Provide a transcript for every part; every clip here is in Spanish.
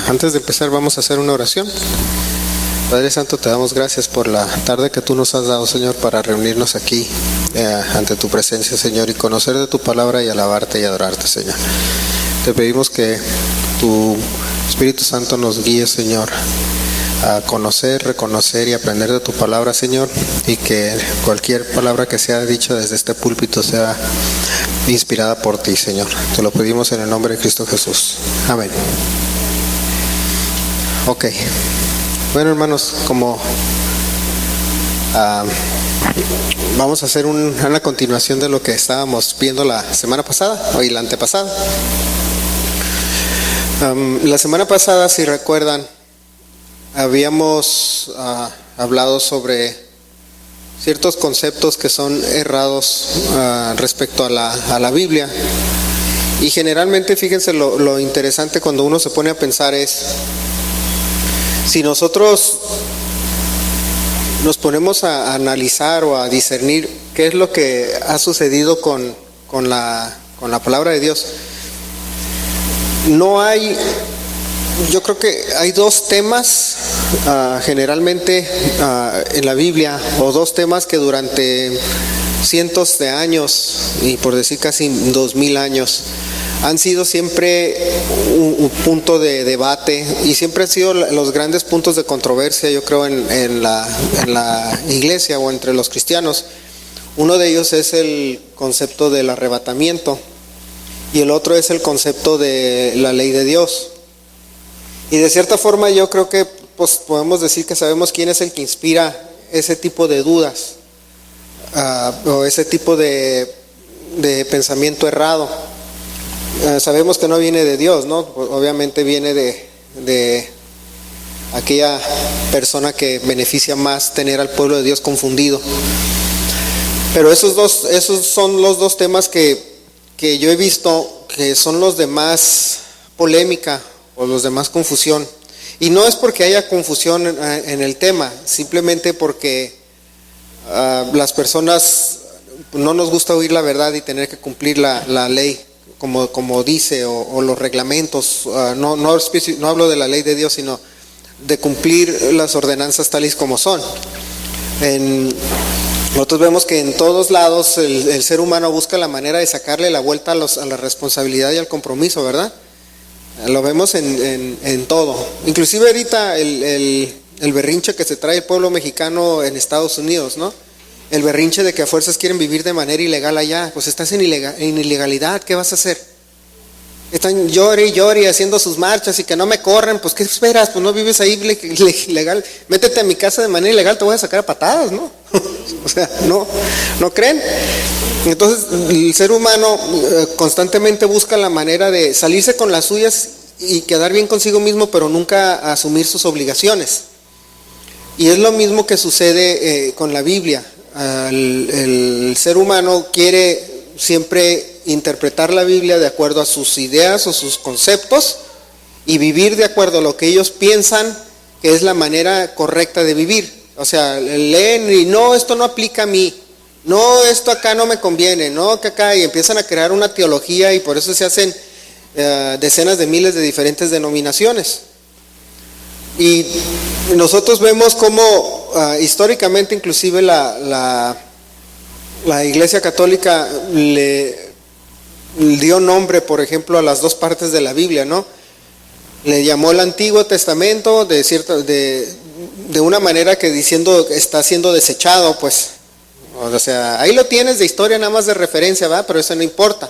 Antes de empezar vamos a hacer una oración. Padre Santo, te damos gracias por la tarde que tú nos has dado, Señor, para reunirnos aquí ante tu presencia, Señor, y conocer de tu palabra y alabarte y adorarte, Señor. Te pedimos que tu Espíritu Santo nos guíe, Señor, a conocer, reconocer y aprender de tu palabra, Señor, y que cualquier palabra que sea dicha desde este púlpito sea inspirada por ti, Señor. Te lo pedimos en el nombre de Cristo Jesús. Amén. Ok. Bueno, hermanos, como vamos a hacer una continuación de lo que estábamos viendo la semana pasada, o la antepasada. La semana pasada, si recuerdan, habíamos hablado sobre ciertos conceptos que son errados respecto a la Biblia. Y generalmente, fíjense, lo interesante cuando uno se pone a pensar es, si nosotros nos ponemos a analizar o a discernir qué es lo que ha sucedido con la palabra de Dios, yo creo que hay dos temas generalmente en la Biblia, o dos temas que durante cientos de años, y por decir casi 2000 años, han sido siempre un punto de debate, y siempre han sido los grandes puntos de controversia, yo creo, en la iglesia o entre los cristianos. Uno de ellos es el concepto del arrebatamiento, y el otro es el concepto de la ley de Dios. Y de cierta forma yo creo que pues podemos decir que sabemos quién es el que inspira ese tipo de dudas, o ese tipo de pensamiento errado. Sabemos que no viene de Dios, ¿no? Obviamente viene de aquella persona que beneficia más tener al pueblo de Dios confundido. Pero esos son los dos temas que yo he visto que son los de más polémica o los de más confusión. Y no es porque haya confusión en el tema, simplemente porque las personas no nos gusta oír la verdad y tener que cumplir la ley como dice, o los reglamentos. No hablo de la ley de Dios, sino de cumplir las ordenanzas tales como son. Nosotros vemos que en todos lados el ser humano busca la manera de sacarle la vuelta a la responsabilidad y al compromiso, ¿verdad? Lo vemos en todo. Inclusive ahorita el berrinche que se trae el pueblo mexicano en Estados Unidos, ¿no? El berrinche de que a fuerzas quieren vivir de manera ilegal allá. Pues estás en ilegalidad, ¿qué vas a hacer? Están llore y llore haciendo sus marchas y que no me corren. Pues ¿qué esperas? Pues no vives ahí ilegal. Métete a mi casa de manera ilegal, te voy a sacar a patadas, ¿no? O sea, ¿no creen? Entonces el ser humano constantemente busca la manera de salirse con las suyas y quedar bien consigo mismo, pero nunca asumir sus obligaciones. Y es lo mismo que sucede con la Biblia. El ser humano quiere siempre interpretar la Biblia de acuerdo a sus ideas o sus conceptos y vivir de acuerdo a lo que ellos piensan que es la manera correcta de vivir. O sea, leen y no, esto no aplica a mí, no, esto acá no me conviene, no, que acá, y empiezan a crear una teología, y por eso se hacen decenas de miles de diferentes denominaciones. Y nosotros vemos cómo históricamente inclusive la Iglesia Católica le dio nombre, por ejemplo, a las dos partes de la Biblia, ¿no? Le llamó el Antiguo Testamento de una manera que diciendo está siendo desechado, pues. O sea, ahí lo tienes de historia nada más de referencia, ¿verdad? Pero eso no importa.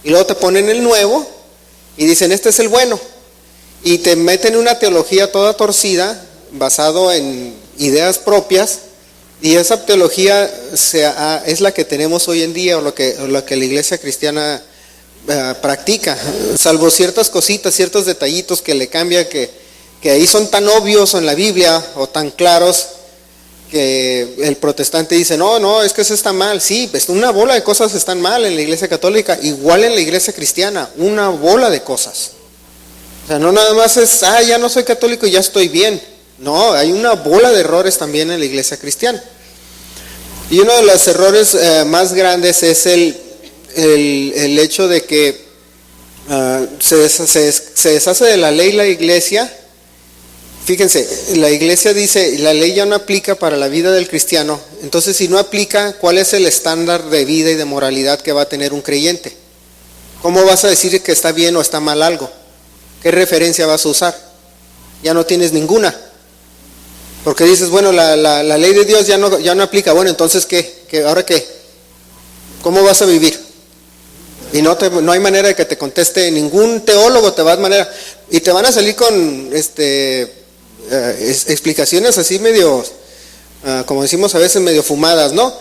Y luego te ponen el Nuevo y dicen, este es el bueno. Y te meten una teología toda torcida, basado en ideas propias, y esa teología es la que tenemos hoy en día, o lo que la iglesia cristiana practica, salvo ciertas cositas, ciertos detallitos que le cambian, que ahí son tan obvios en la Biblia, o tan claros, que el protestante dice, no, es que eso está mal. Sí, pues una bola de cosas están mal en la iglesia católica, igual en la iglesia cristiana, una bola de cosas. O sea, no nada más es, ya no soy católico y ya estoy bien. No, hay una bola de errores también en la iglesia cristiana. Y uno de los errores más grandes es el hecho de que se deshace de la ley la iglesia. Fíjense, la iglesia dice, la ley ya no aplica para la vida del cristiano. Entonces, si no aplica, ¿cuál es el estándar de vida y de moralidad que va a tener un creyente? ¿Cómo vas a decir que está bien o está mal algo? ¿Qué referencia vas a usar? Ya no tienes ninguna. Porque dices, bueno, la ley de Dios ya no aplica. Bueno, entonces, ¿Ahora qué? ¿Cómo vas a vivir? Y no hay manera de que te conteste, ningún teólogo te va a dar manera. Y te van a salir con explicaciones así medio, como decimos a veces, medio fumadas, ¿no?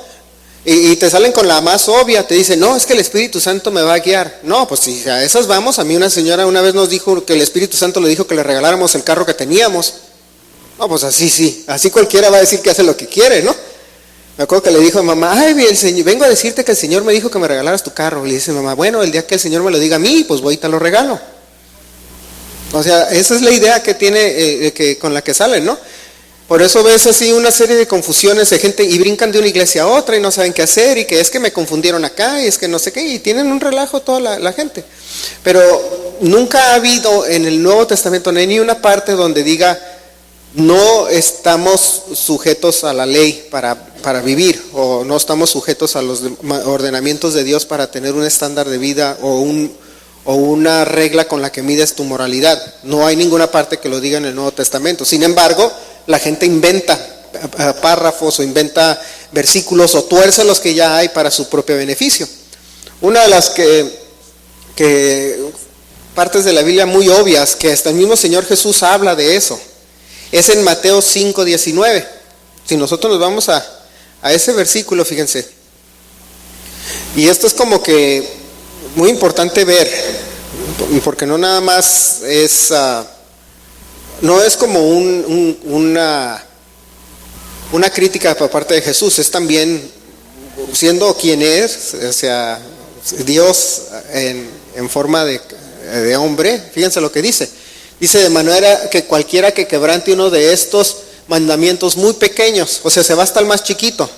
Y te salen con la más obvia, te dicen, no, es que el Espíritu Santo me va a guiar. No, pues si a esas vamos, a mí una señora una vez nos dijo que el Espíritu Santo le dijo que le regaláramos el carro que teníamos. No, pues así sí, así cualquiera va a decir que hace lo que quiere, ¿no? Me acuerdo que le dijo a mamá, ay, vengo a decirte que el Señor me dijo que me regalaras tu carro. Le dice mamá, bueno, el día que el Señor me lo diga a mí, pues voy y te lo regalo. O sea, esa es la idea que tiene, con la que salen, ¿no? Por eso ves así una serie de confusiones de gente y brincan de una iglesia a otra y no saben qué hacer y que es que me confundieron acá y es que no sé qué, y tienen un relajo toda la gente. Pero nunca ha habido en el Nuevo Testamento ni una parte donde diga no estamos sujetos a la ley para vivir, o no estamos sujetos a los ordenamientos de Dios para tener un estándar de vida o una regla con la que mides tu moralidad. No hay ninguna parte que lo diga en el Nuevo Testamento. Sin embargo, la gente inventa párrafos o inventa versículos o tuerce los que ya hay para su propio beneficio. Una de las partes de la Biblia muy obvias, que hasta el mismo Señor Jesús habla de eso, es en Mateo 5:19. Si nosotros nos vamos a ese versículo, fíjense, y esto es como que muy importante ver, porque no nada más es, no es como una crítica por parte de Jesús, es también siendo quien es, o sea, Dios en forma de hombre. Fíjense lo que dice. Dice, de manera que cualquiera que quebrante uno de estos mandamientos muy pequeños, o sea, se va hasta el más chiquito.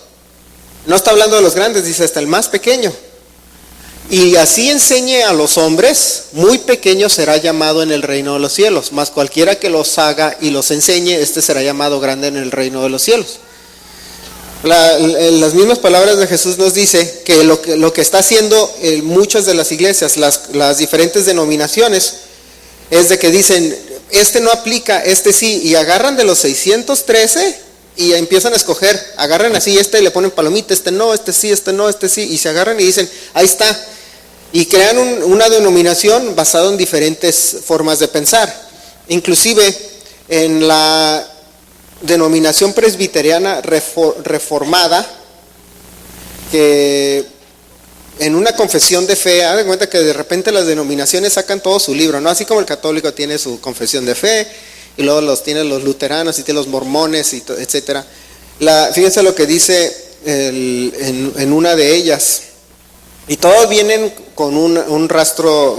No está hablando de los grandes, dice hasta el más pequeño. Y así enseñe a los hombres, muy pequeño será llamado en el reino de los cielos. Mas cualquiera que los haga y los enseñe, este será llamado grande en el reino de los cielos. Las mismas palabras de Jesús nos dice que lo que está haciendo muchas de las iglesias, las diferentes denominaciones, es de que dicen, este no aplica, este sí, y agarran de los 613 y empiezan a escoger, agarran así, le ponen palomita, este no, este sí, este no, este sí, y se agarran y dicen, ahí está, y crean una denominación basada en diferentes formas de pensar. Inclusive en la denominación presbiteriana reformada, que en una confesión de fe, haz de cuenta que de repente las denominaciones sacan todo su libro, ¿no? Así como el católico tiene su confesión de fe, y luego tienen los luteranos, y tienen los mormones, y etcétera. Fíjense lo que dice en una de ellas, y todos vienen con un rastro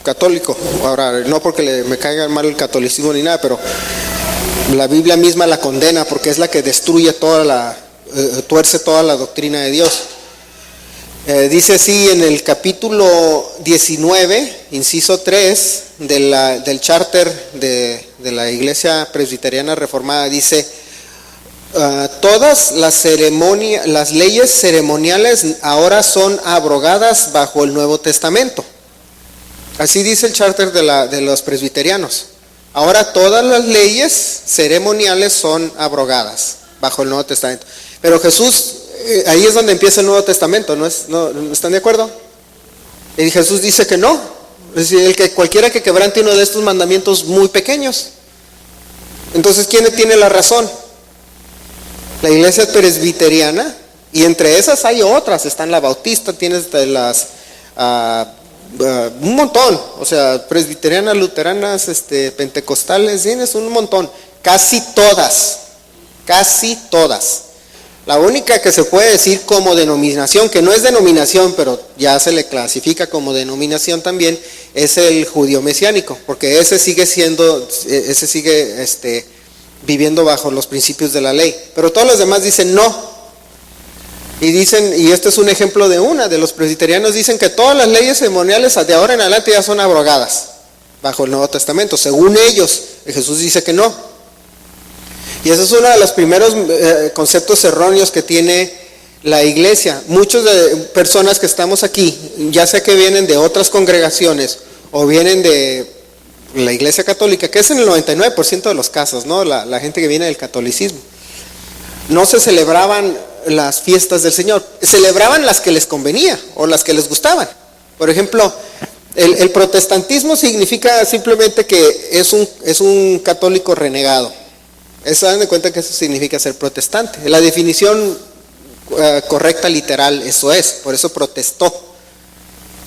católico. Ahora, no porque me caiga mal el catolicismo ni nada, pero la Biblia misma la condena porque es la que destruye tuerce toda la doctrina de Dios. Dice así en el capítulo 19, inciso 3 del charter de la Iglesia Presbiteriana Reformada, dice, todas las leyes ceremoniales ahora son abrogadas bajo el Nuevo Testamento. Así dice el charter de los presbiterianos. Ahora todas las leyes ceremoniales son abrogadas bajo el Nuevo Testamento. Pero Jesús, ahí es donde empieza el Nuevo Testamento, ¿no están de acuerdo? Y Jesús dice que no. Es decir, cualquiera que quebrante uno de estos mandamientos muy pequeños. Entonces, ¿quién tiene la razón? La iglesia presbiteriana, y entre esas hay otras, están la bautista, tienes un montón, o sea, presbiterianas, luteranas, pentecostales, tienes un montón, casi todas. La única que se puede decir como denominación, que no es denominación, pero ya se le clasifica como denominación también, es el judío mesiánico, porque ese sigue viviendo bajo los principios de la ley. Pero todos los demás dicen no. Y dicen, y este es un ejemplo de los presbiterianos dicen que todas las leyes ceremoniales de ahora en adelante ya son abrogadas bajo el Nuevo Testamento. Según ellos, Jesús dice que no. Y ese es uno de los primeros conceptos erróneos que tiene la iglesia. Muchas de personas que estamos aquí, ya sea que vienen de otras congregaciones o vienen de la iglesia católica, que es en el 99% de los casos, ¿no? La gente que viene del catolicismo, no se celebraban las fiestas del Señor, celebraban las que les convenía o las que les gustaban. Por ejemplo, el protestantismo significa simplemente que es un católico renegado. Se dan de cuenta que eso significa ser protestante. La definición correcta, literal, eso es. Por eso protestó.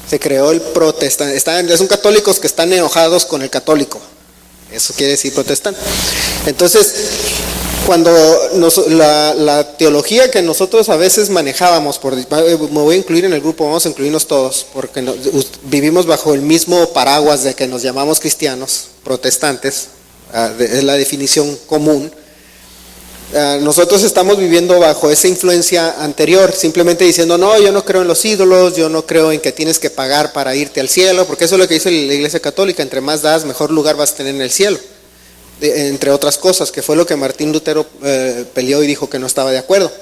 Se creó el protestante. Son católicos que están enojados con el católico. Eso quiere decir protestante. Entonces, cuando la teología que nosotros a veces manejábamos, me voy a incluir en el grupo, vamos a incluirnos todos, porque vivimos bajo el mismo paraguas de que nos llamamos cristianos, protestantes, es la definición común. Nosotros estamos viviendo bajo esa influencia anterior, simplemente diciendo, no, yo no creo en los ídolos, yo no creo en que tienes que pagar para irte al cielo, porque eso es lo que dice la Iglesia Católica, entre más das, mejor lugar vas a tener en el cielo. Entre otras cosas, que fue lo que Martín Lutero peleó y dijo que no estaba de acuerdo.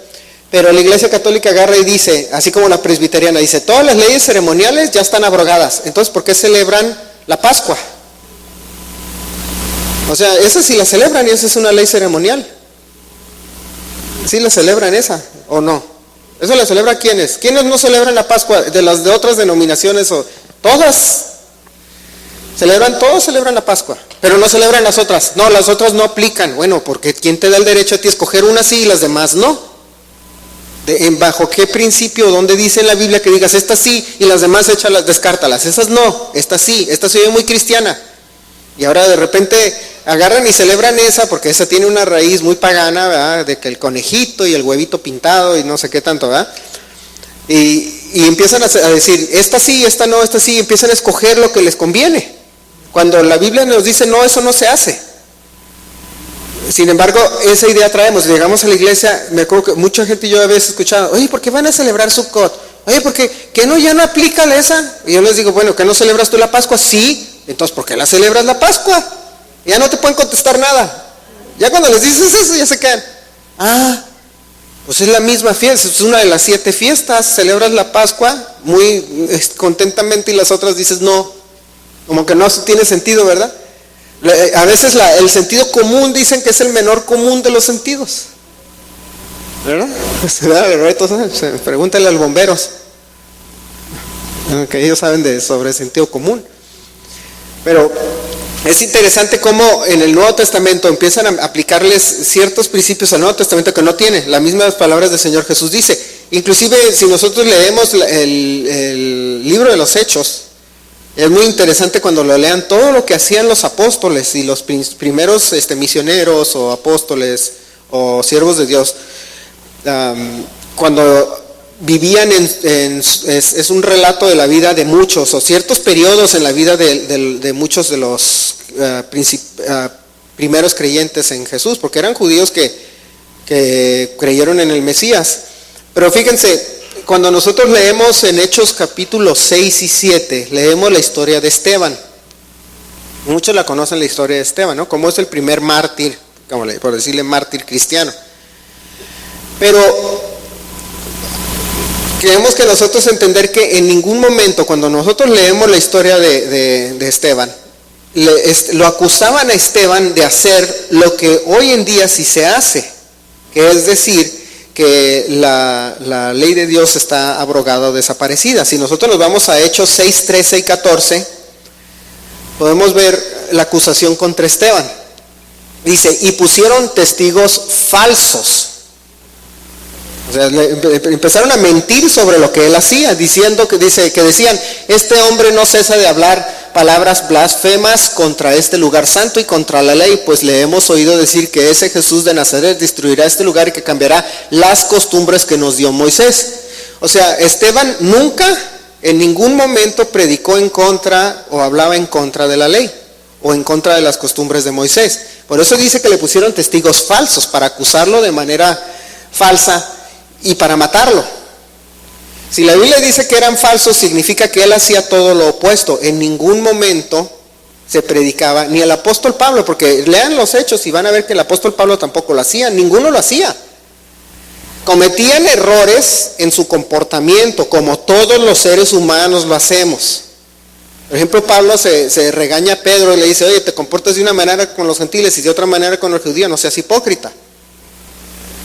Pero la Iglesia Católica agarra y dice, así como la presbiteriana, dice, todas las leyes ceremoniales ya están abrogadas, entonces ¿por qué celebran la Pascua? O sea, esa sí la celebran y esa es una ley ceremonial. ¿Sí la celebran esa o no? ¿Eso la celebran quiénes? ¿Quiénes no celebran la Pascua? De las de otras denominaciones, o todas todos celebran la Pascua, pero no celebran las otras. No, las otras no aplican. Bueno, porque ¿quién te da el derecho a ti a escoger una sí y las demás no? ¿Bajo qué principio? ¿Dónde dice en la Biblia que digas esta sí y las demás descártalas? Esas no, esta sí, esta se oye muy cristiana. Y ahora de repente agarran y celebran esa, porque esa tiene una raíz muy pagana, ¿verdad? De que el conejito y el huevito pintado y no sé qué tanto, ¿verdad? Y empiezan a decir, esta sí, esta no, esta sí, empiezan a escoger lo que les conviene. Cuando la Biblia nos dice, no, eso no se hace. Sin embargo, esa idea traemos. Llegamos a la iglesia, me acuerdo que mucha gente yo a veces escuchado, oye, ¿por qué van a celebrar Sukkot? Oye, ¿por qué? ¿Que no ya no aplica esa? Y yo les digo, bueno, ¿que no celebras tú la Pascua? Sí, entonces ¿por qué la celebras la Pascua? Ya no te pueden contestar nada. Ya cuando les dices eso, ya se quedan. Pues es la misma fiesta, es una de las 7 fiestas, celebras la Pascua muy contentamente y las otras dices no. Como que no tiene sentido, ¿verdad? A veces el sentido común dicen que es el menor común de los sentidos, ¿verdad? Pregúntale a los bomberos, que ellos saben sobre sentido común. Pero es interesante cómo en el Nuevo Testamento empiezan a aplicarles ciertos principios al Nuevo Testamento que no tiene. Las mismas palabras del Señor Jesús dice. Inclusive si nosotros leemos el libro de los Hechos, es muy interesante cuando lo lean todo lo que hacían los apóstoles y los primeros misioneros o apóstoles o siervos de Dios. Cuando vivían es un relato de la vida de muchos o ciertos periodos en la vida de muchos de los primeros creyentes en Jesús, porque eran judíos que creyeron en el Mesías. Pero fíjense, cuando nosotros leemos en Hechos capítulos 6 y 7, leemos la historia de Esteban. Muchos la conocen, la historia de Esteban, ¿no? Como es el primer mártir, por decirle mártir cristiano. Pero queremos que nosotros entender que en ningún momento, cuando nosotros leemos la historia de Esteban, lo acusaban a Esteban de hacer lo que hoy en día sí se hace, que es decir, que la ley de Dios está abrogada o desaparecida. Si nosotros nos vamos a Hechos 6, 13 y 14, podemos ver la acusación contra Esteban. Dice, y pusieron testigos falsos. O sea, empezaron a mentir sobre lo que él hacía, diciendo que decían, este hombre no cesa de hablar palabras blasfemas contra este lugar santo y contra la ley, pues le hemos oído decir que ese Jesús de Nazaret destruirá este lugar y que cambiará las costumbres que nos dio Moisés. O sea, Esteban nunca, en ningún momento predicó en contra o hablaba en contra de la ley o en contra de las costumbres de Moisés. Por eso dice que le pusieron testigos falsos para acusarlo de manera falsa y para matarlo. Si la Biblia dice que eran falsos, significa que él hacía todo lo opuesto. En ningún momento se predicaba, ni el apóstol Pablo, porque lean los hechos y van a ver que el apóstol Pablo tampoco lo hacía, ninguno lo hacía. Cometían errores en su comportamiento, como todos los seres humanos lo hacemos. Por ejemplo, Pablo se regaña a Pedro y le dice, oye, te comportas de una manera con los gentiles y de otra manera con los judíos, no seas hipócrita.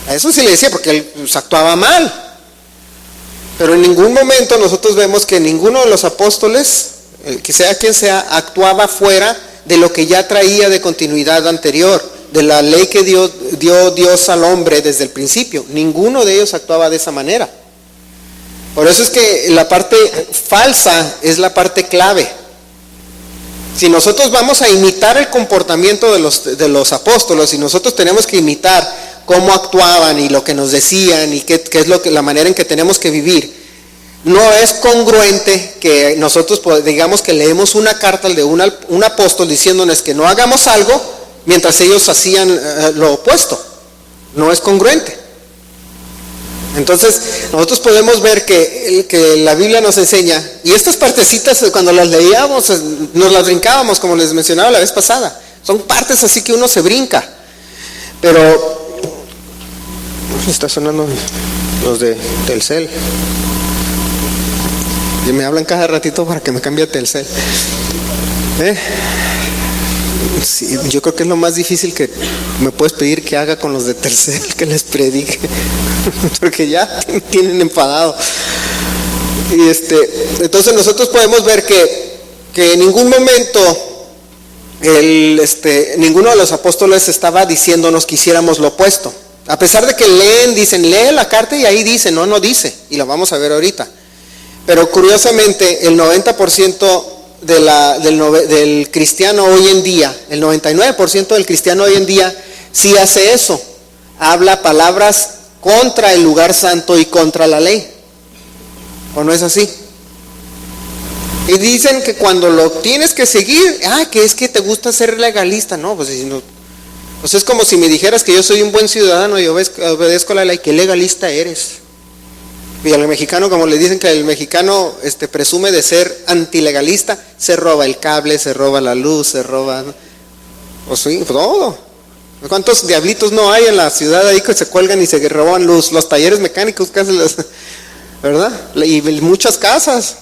A eso sí le decía, porque él pues, actuaba mal. Pero en ningún momento nosotros vemos que ninguno de los apóstoles, que sea quien sea, actuaba fuera de lo que ya traía de continuidad anterior, de la ley que dio Dios al hombre desde el principio. Ninguno de ellos actuaba de esa manera. Por eso es que la parte falsa es la parte clave. Si nosotros vamos a imitar el comportamiento de los apóstoles y nosotros tenemos que imitar cómo actuaban y lo que nos decían y qué es la manera en que tenemos que vivir, no es congruente que nosotros digamos que leemos una carta de un apóstol diciéndonos que no hagamos algo mientras ellos hacían lo opuesto. No es congruente. Entonces nosotros podemos ver que la Biblia nos enseña, y estas partecitas cuando las leíamos nos las brincábamos, como les mencionaba la vez pasada. Son partes así que uno se brinca. Pero está sonando los de Telcel y me hablan cada ratito para que me cambie a Telcel. Sí, yo creo que es lo más difícil que me puedes pedir que haga con los de Telcel, que les predique, porque ya tienen enfadado. Y entonces nosotros podemos ver que en ningún momento ninguno de los apóstoles estaba diciéndonos que hiciéramos lo opuesto. A pesar de que dicen, lee la carta y ahí dice, no dice, y lo vamos a ver ahorita. Pero curiosamente, el 90% del cristiano hoy en día, el 99% del cristiano hoy en día, sí hace eso. Habla palabras contra el lugar santo y contra la ley. ¿O no es así? Y dicen que cuando lo tienes que seguir, que es que te gusta ser legalista. No, pues si no. Pues es como si me dijeras que yo soy un buen ciudadano y obedezco la ley, ¿qué legalista eres? Y al mexicano, como le dicen que el mexicano presume de ser antilegalista, se roba el cable, se roba la luz, se roba, pues sí, todo. ¿Cuántos diablitos no hay en la ciudad ahí que se cuelgan y se roban los talleres mecánicos, ¿verdad? Y muchas casas,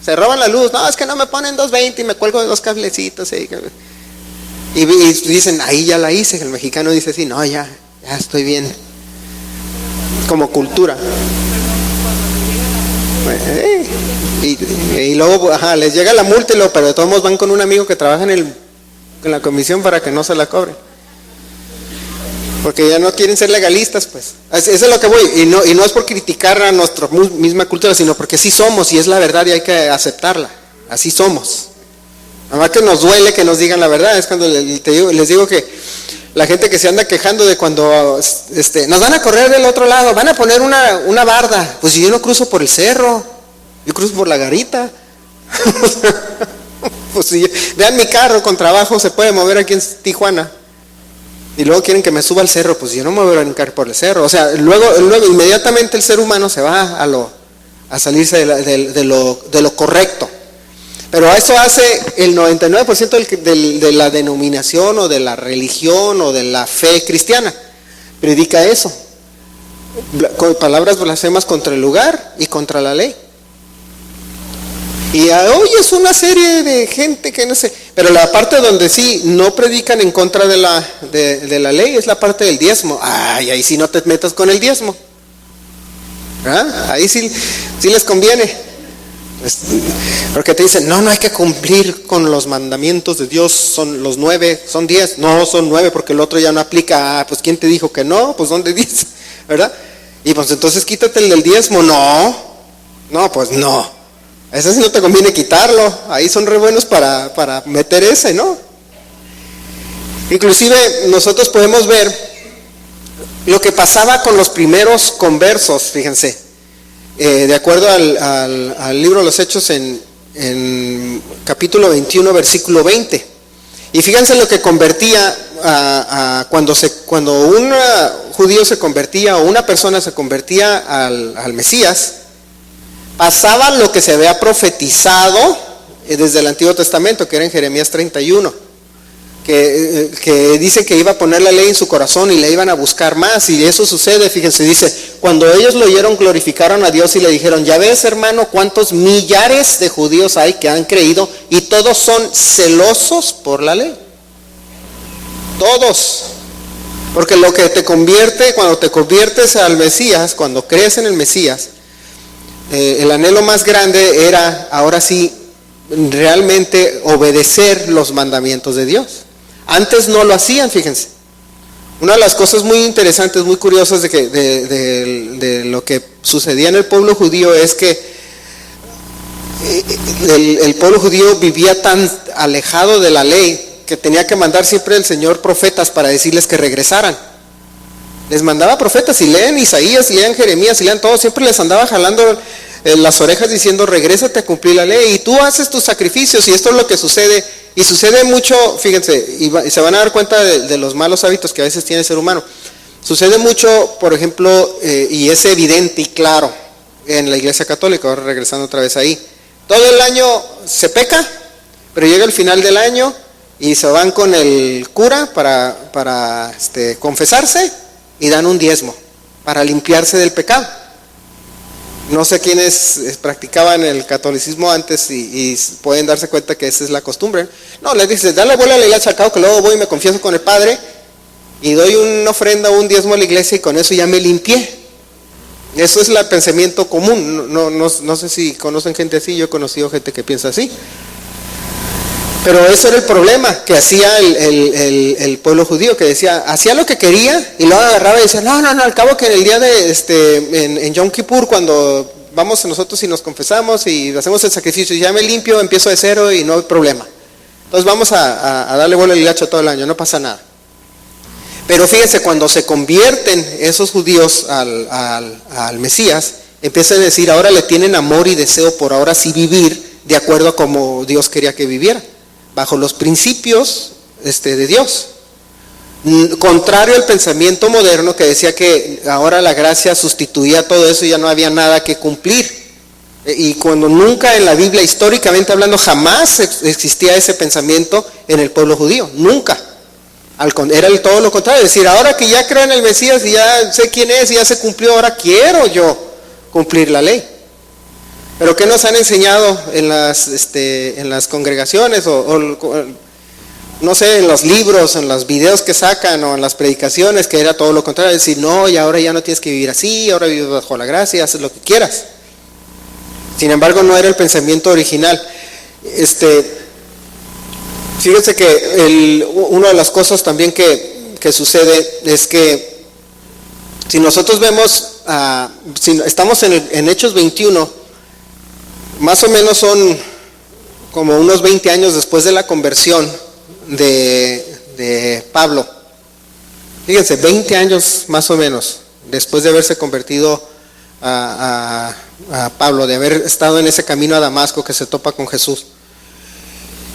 se roban la luz, no, es que no me ponen 220 y me cuelgo de los cablecitos ahí. Y dicen, ahí ya la hice. El mexicano dice, sí, no, ya estoy bien. Como cultura. Y luego, les llega la multa, pero de todos modos van con un amigo que trabaja en la comisión para que no se la cobre. Porque ya no quieren ser legalistas, pues. Eso es lo que voy. Y no es por criticar a nuestra misma cultura, sino porque sí somos, y es la verdad y hay que aceptarla. Así somos. Nada más que nos duele que nos digan la verdad. Es cuando les digo que la gente que se anda quejando de cuando nos van a correr del otro lado, van a poner una barda. Pues si yo no cruzo por el cerro, yo cruzo por la garita. Pues si vean mi carro con trabajo, se puede mover aquí en Tijuana. Y luego quieren que me suba al cerro, pues yo no me voy a brincar por el cerro. O sea, luego inmediatamente el ser humano se va a salirse de lo correcto. Pero eso hace el 99% de la denominación o de la religión o de la fe cristiana. Predica eso. Con palabras blasfemas contra el lugar y contra la ley. Y hoy es una serie de gente que no sé. Pero la parte donde sí no predican en contra de la ley es la parte del diezmo. Ahí sí no te metas con el diezmo. ¿Ah? Ahí sí les conviene. Porque te dicen, no hay que cumplir con los mandamientos de Dios, son los 9, son 10, no, son 9 porque el otro ya no aplica. Pues ¿quién te dijo que no? Pues ¿dónde dice? ¿Verdad? Y pues entonces quítate el del diezmo. Pues no, ese sí no te conviene quitarlo, ahí son re buenos para meter ese, ¿no? Inclusive nosotros podemos ver lo que pasaba con los primeros conversos, fíjense. De acuerdo al libro de los Hechos en capítulo 21, versículo 20. Y fíjense lo que convertía cuando un judío se convertía o una persona se convertía al Mesías. pasaba lo que se había profetizado desde el Antiguo Testamento, que era en Jeremías 31, que dice que iba a poner la ley en su corazón y la iban a buscar más, y eso sucede. Fíjense, dice, cuando ellos lo oyeron, glorificaron a Dios y le dijeron, ya ves, hermano, cuántos millares de judíos hay que han creído y todos son celosos por la ley. Todos. Porque lo que te convierte, cuando te conviertes al Mesías, cuando crees en el Mesías, el anhelo más grande era, ahora sí, realmente obedecer los mandamientos de Dios. Antes no lo hacían, fíjense. Una de las cosas muy interesantes, muy curiosas de lo que sucedía en el pueblo judío es que el pueblo judío vivía tan alejado de la ley que tenía que mandar siempre el Señor profetas para decirles que regresaran. Les mandaba profetas, y leen Isaías, y leen Jeremías, y leen todo, siempre les andaba jalando las orejas diciendo, regrésate a cumplir la ley, y tú haces tus sacrificios, y esto es lo que sucede, y sucede mucho, fíjense, y se van a dar cuenta de los malos hábitos que a veces tiene el ser humano. Sucede mucho, por ejemplo, y es evidente y claro en la Iglesia Católica, ahora regresando otra vez ahí, todo el año se peca, pero llega el final del año y se van con el cura para confesarse y dan un diezmo para limpiarse del pecado. No sé quiénes practicaban el catolicismo antes y pueden darse cuenta que esa es la costumbre. No, les dices, dale bola a la iglesia al cabo, que luego voy y me confieso con el padre y doy una ofrenda o un diezmo a la iglesia y con eso ya me limpié. Eso es el pensamiento común. No sé si conocen gente así, yo he conocido gente que piensa así. Pero eso era el problema que hacía el pueblo judío, que decía, hacía lo que quería y luego agarraba y decía, no, al cabo que en el día en Yom Kippur, cuando vamos nosotros y nos confesamos y hacemos el sacrificio y ya me limpio, empiezo de cero y no hay problema. Entonces vamos a darle bola al hilacho todo el año, no pasa nada. Pero fíjense, cuando se convierten esos judíos al Mesías, empiezan a decir, ahora le tienen amor y deseo por ahora sí vivir de acuerdo a como Dios quería que viviera, bajo los principios de Dios. Contrario al pensamiento moderno que decía que ahora la gracia sustituía todo eso y ya no había nada que cumplir. Y cuando nunca en la Biblia, históricamente hablando, jamás existía ese pensamiento en el pueblo judío, nunca. Era todo lo contrario, es decir, ahora que ya creo en el Mesías y ya sé quién es y ya se cumplió, ahora quiero yo cumplir la ley. Pero ¿qué nos han enseñado en las congregaciones o no sé, en los libros, en los videos que sacan o en las predicaciones, que era todo lo contrario? Decir, no, y ahora ya no tienes que vivir así, ahora vives bajo la gracia, haces lo que quieras. Sin embargo, no era el pensamiento original. Fíjense que una de las cosas también que sucede es que si nosotros vemos, si estamos en Hechos 21, más o menos son como unos 20 años después de la conversión de Pablo. Fíjense, 20 años más o menos después de haberse convertido a Pablo, de haber estado en ese camino a Damasco que se topa con Jesús.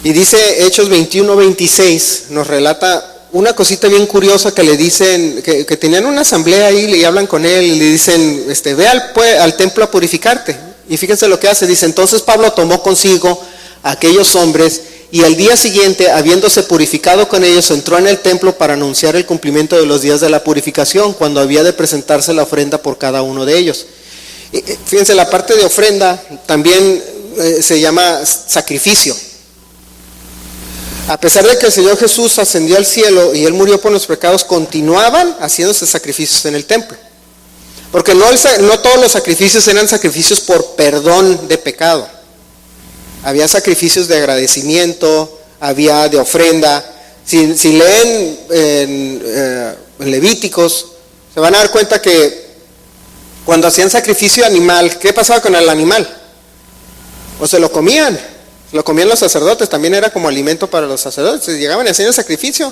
Y dice Hechos 21-26, nos relata una cosita bien curiosa que le dicen, que tenían una asamblea ahí y hablan con él y le dicen, ve al templo a purificarte. Y fíjense lo que hace, dice, entonces Pablo tomó consigo a aquellos hombres y al día siguiente, habiéndose purificado con ellos, entró en el templo para anunciar el cumplimiento de los días de la purificación, cuando había de presentarse la ofrenda por cada uno de ellos. Y, fíjense, la parte de ofrenda también se llama sacrificio. A pesar de que el Señor Jesús ascendió al cielo y Él murió por nuestros pecados, continuaban haciéndose sacrificios en el templo. Porque no todos los sacrificios eran sacrificios por perdón de pecado. Había sacrificios de agradecimiento, había de ofrenda. Si leen en Levíticos, se van a dar cuenta que cuando hacían sacrificio animal, ¿qué pasaba con el animal? O se lo comían los sacerdotes, también era como alimento para los sacerdotes. Llegaban y hacían el sacrificio,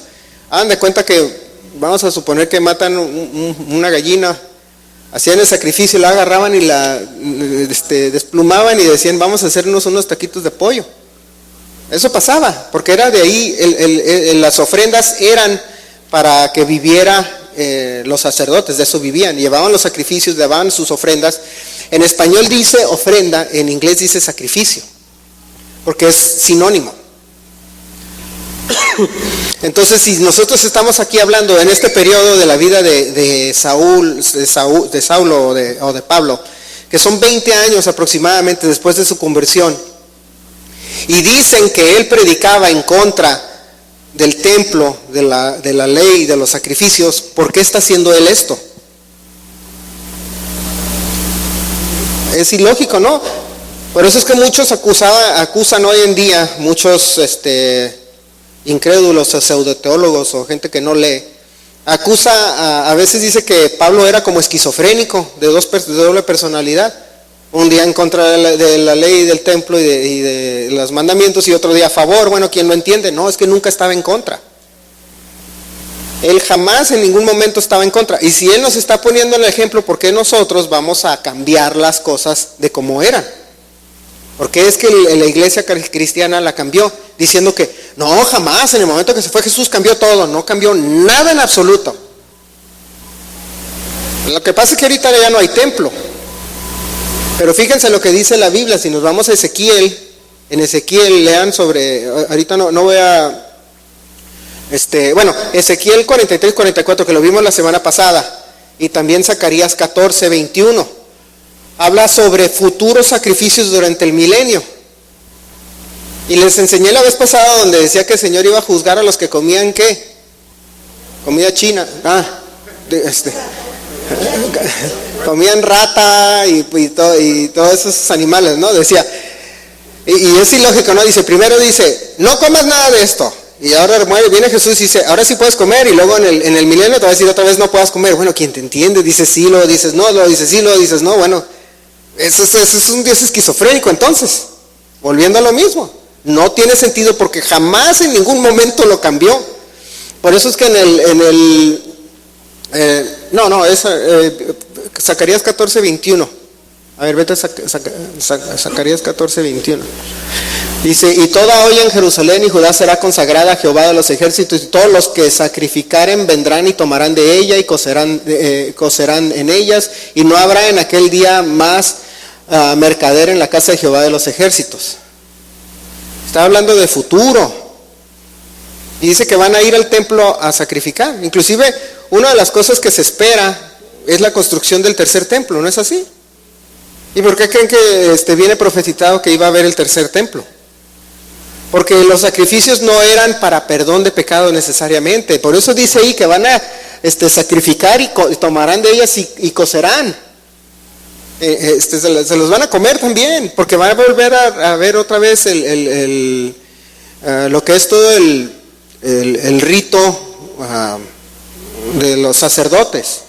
hagan de cuenta que, vamos a suponer que matan una gallina, hacían el sacrificio, la agarraban y la desplumaban y decían, vamos a hacernos unos taquitos de pollo. Eso pasaba, porque era de ahí, las ofrendas eran para que viviera los sacerdotes, de eso vivían, llevaban los sacrificios, llevaban sus ofrendas. En español dice ofrenda, en inglés dice sacrificio, porque es sinónimo. Entonces, si nosotros estamos aquí hablando en este periodo de la vida de Saulo o de Pablo, que son 20 años aproximadamente después de su conversión, y dicen que él predicaba en contra del templo, de la ley, de los sacrificios, ¿por qué está haciendo él esto? Es ilógico, ¿no? Por eso es que muchos acusan hoy en día, muchos incrédulos o pseudoteólogos o gente que no lee, a veces dice que Pablo era como esquizofrénico, de doble personalidad. Un día en contra de la ley del templo y de los mandamientos, y otro día a favor. Bueno, ¿quién lo entiende? No, es que nunca estaba en contra. Él jamás en ningún momento estaba en contra. Y si él nos está poniendo el ejemplo, ¿por qué nosotros vamos a cambiar las cosas de como eran? Porque es que la iglesia cristiana la cambió, diciendo que no, jamás, en el momento que se fue Jesús cambió todo. No cambió nada en absoluto. Lo que pasa es que ahorita ya no hay templo. Pero fíjense lo que dice la Biblia. Si nos vamos a Ezequiel, en Ezequiel lean sobre, ahorita no voy a, Ezequiel 43, 44, que lo vimos la semana pasada, y también Zacarías 14, 21, habla sobre futuros sacrificios durante el milenio. Y les enseñé la vez pasada donde decía que el Señor iba a juzgar a los que comían, ¿qué? Comida china, comían rata y todos esos animales, ¿no? Decía, y es ilógico, ¿no? Dice, primero dice, no comas nada de esto, y ahora viene Jesús y dice, ahora sí puedes comer, y luego en el milenio te va a decir otra vez no puedas comer. Bueno, ¿quién te entiende? Dices sí, luego dices no, luego dices sí, luego dices no. Bueno, eso es un Dios esquizofrénico. Entonces, volviendo a lo mismo, no tiene sentido porque jamás en ningún momento lo cambió. Por eso es que Zacarías 14, 21. A ver, vete a Zacarías 14, 21. Dice, y toda olla en Jerusalén y Judá será consagrada a Jehová de los ejércitos, y todos los que sacrificaren vendrán y tomarán de ella y cocerán en ellas, y no habrá en aquel día más mercader en la casa de Jehová de los ejércitos. Está hablando de futuro. Y dice que van a ir al templo a sacrificar. Inclusive, una de las cosas que se espera es la construcción del tercer templo, ¿no es así? ¿Y por qué creen que viene profetizado que iba a haber el tercer templo? Porque los sacrificios no eran para perdón de pecado necesariamente. Por eso dice ahí que van a sacrificar y tomarán de ellas y cocerán. Se los van a comer también, porque van a volver a ver otra vez lo que es todo el rito de los sacerdotes.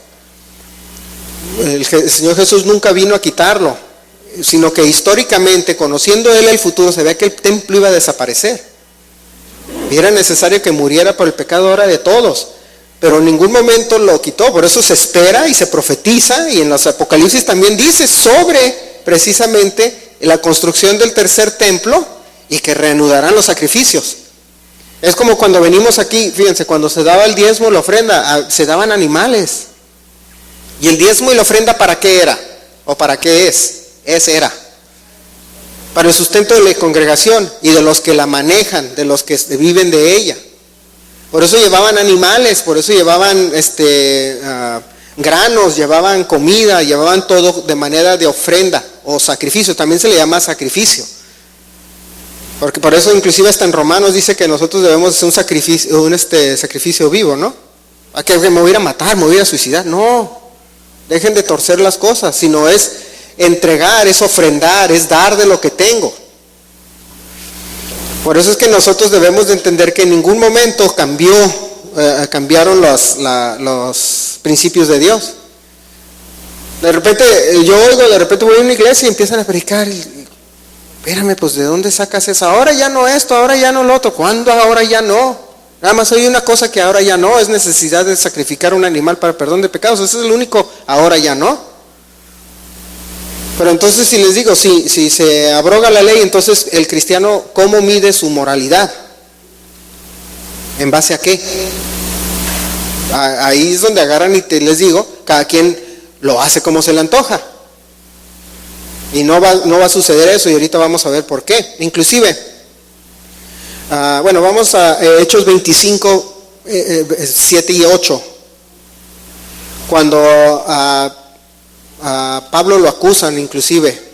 El Señor Jesús nunca vino a quitarlo, sino que históricamente, conociendo Él el futuro, se ve que el templo iba a desaparecer. Y era necesario que muriera por el pecado ahora de todos, pero en ningún momento lo quitó. Por eso se espera y se profetiza, y en los Apocalipsis también dice sobre precisamente la construcción del tercer templo y que reanudarán los sacrificios. Es como cuando venimos aquí, fíjense, cuando se daba el diezmo, la ofrenda, se daban animales. ¿Y el diezmo y la ofrenda para qué era? ¿O para qué es? Era para el sustento de la congregación y de los que la manejan, de los que viven de ella. Por eso llevaban animales, por eso llevaban granos, llevaban comida, llevaban todo de manera de ofrenda o sacrificio. También se le llama sacrificio. Porque por eso inclusive hasta en Romanos dice que nosotros debemos hacer un sacrificio vivo, ¿no? ¿A que me voy a ir a matar, me voy a ir a suicidar? No, dejen de torcer las cosas, sino es entregar, es ofrendar, es dar de lo que tengo. Por eso es que nosotros debemos de entender que en ningún momento cambiaron los principios de Dios. De repente, de repente voy a una iglesia y empiezan a predicar. Espérame, pues ¿de dónde sacas eso? Ahora ya no esto, ahora ya no lo otro. ¿Cuándo ahora ya no? Nada más hay una cosa que ahora ya no, es necesidad de sacrificar un animal para perdón de pecados. Ese es el único, ahora ya no. Pero entonces si les digo, si se abroga la ley, entonces el cristiano, ¿cómo mide su moralidad? ¿En base a qué? Ahí es donde agarran y les digo, cada quien lo hace como se le antoja. Y no va a suceder eso, y ahorita vamos a ver por qué. Inclusive, vamos a Hechos 25, 7 y 8. Cuando a Pablo lo acusan inclusive,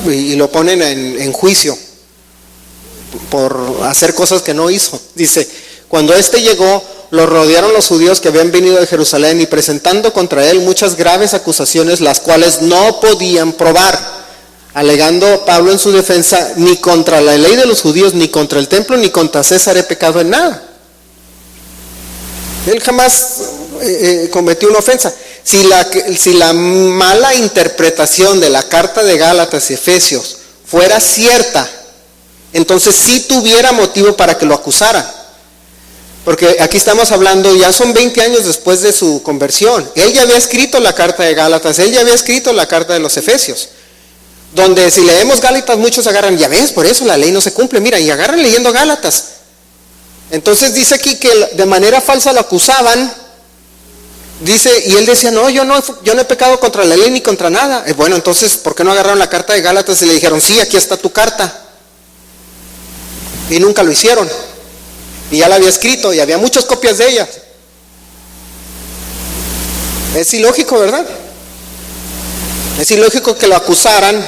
y lo ponen en juicio por hacer cosas que no hizo. Dice, cuando éste llegó, lo rodearon los judíos que habían venido de Jerusalén y presentando contra él muchas graves acusaciones, las cuales no podían probar, alegando Pablo en su defensa, ni contra la ley de los judíos, ni contra el templo, ni contra César he pecado en nada. Él jamás cometió una ofensa. Si la mala interpretación de la carta de Gálatas y Efesios fuera cierta, entonces sí tuviera motivo para que lo acusaran. Porque aquí estamos hablando, ya son 20 años después de su conversión. Él ya había escrito la carta de Gálatas, él ya había escrito la carta de los Efesios. Donde si leemos Gálatas muchos agarran, ya ves, por eso la ley no se cumple, mira, y agarran leyendo Gálatas. Entonces dice aquí que de manera falsa lo acusaban. Dice, y él decía, no he pecado contra la ley ni contra nada. Bueno, entonces, ¿por qué no agarraron la carta de Gálatas y le dijeron, sí, aquí está tu carta? Y nunca lo hicieron. Y ya la había escrito y había muchas copias de ella. Es ilógico, ¿verdad? Es ilógico que lo acusaran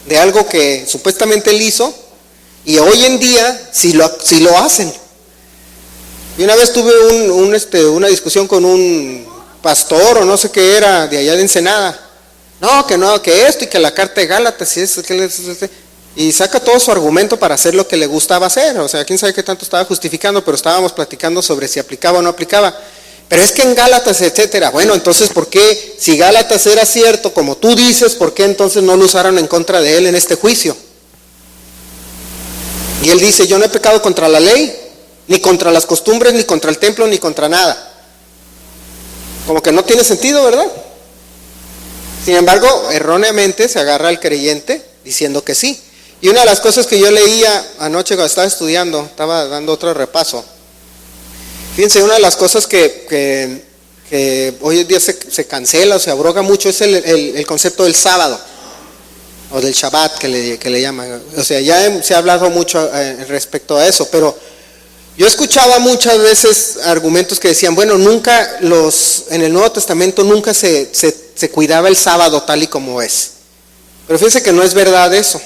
de algo que supuestamente él hizo, y hoy en día sí lo hacen. Y una vez tuve una discusión con un pastor o no sé qué era de allá de Ensenada. Que esto y que la carta de Gálatas y eso, y saca todo su argumento para hacer lo que le gustaba hacer. O sea, quién sabe qué tanto estaba justificando, pero estábamos platicando sobre si aplicaba o no aplicaba. Pero es que en Gálatas, etcétera. Bueno, entonces, ¿por qué, si Gálatas era cierto, como tú dices, por qué entonces no lo usaron en contra de él en este juicio? Y él dice, yo no he pecado contra la ley, ni contra las costumbres, ni contra el templo, ni contra nada. Como que no tiene sentido, ¿verdad? Sin embargo, erróneamente se agarra al creyente diciendo que sí. Y una de las cosas que yo leía anoche cuando estaba estudiando, estaba dando otro repaso. Fíjense, una de las cosas que hoy en día se cancela o se abroga mucho es el concepto del sábado, o del Shabbat que le llaman. O sea, ya se ha hablado mucho respecto a eso, pero yo escuchaba muchas veces argumentos que decían, bueno, en el Nuevo Testamento nunca se cuidaba el sábado tal y como es. Pero fíjense que no es verdad eso.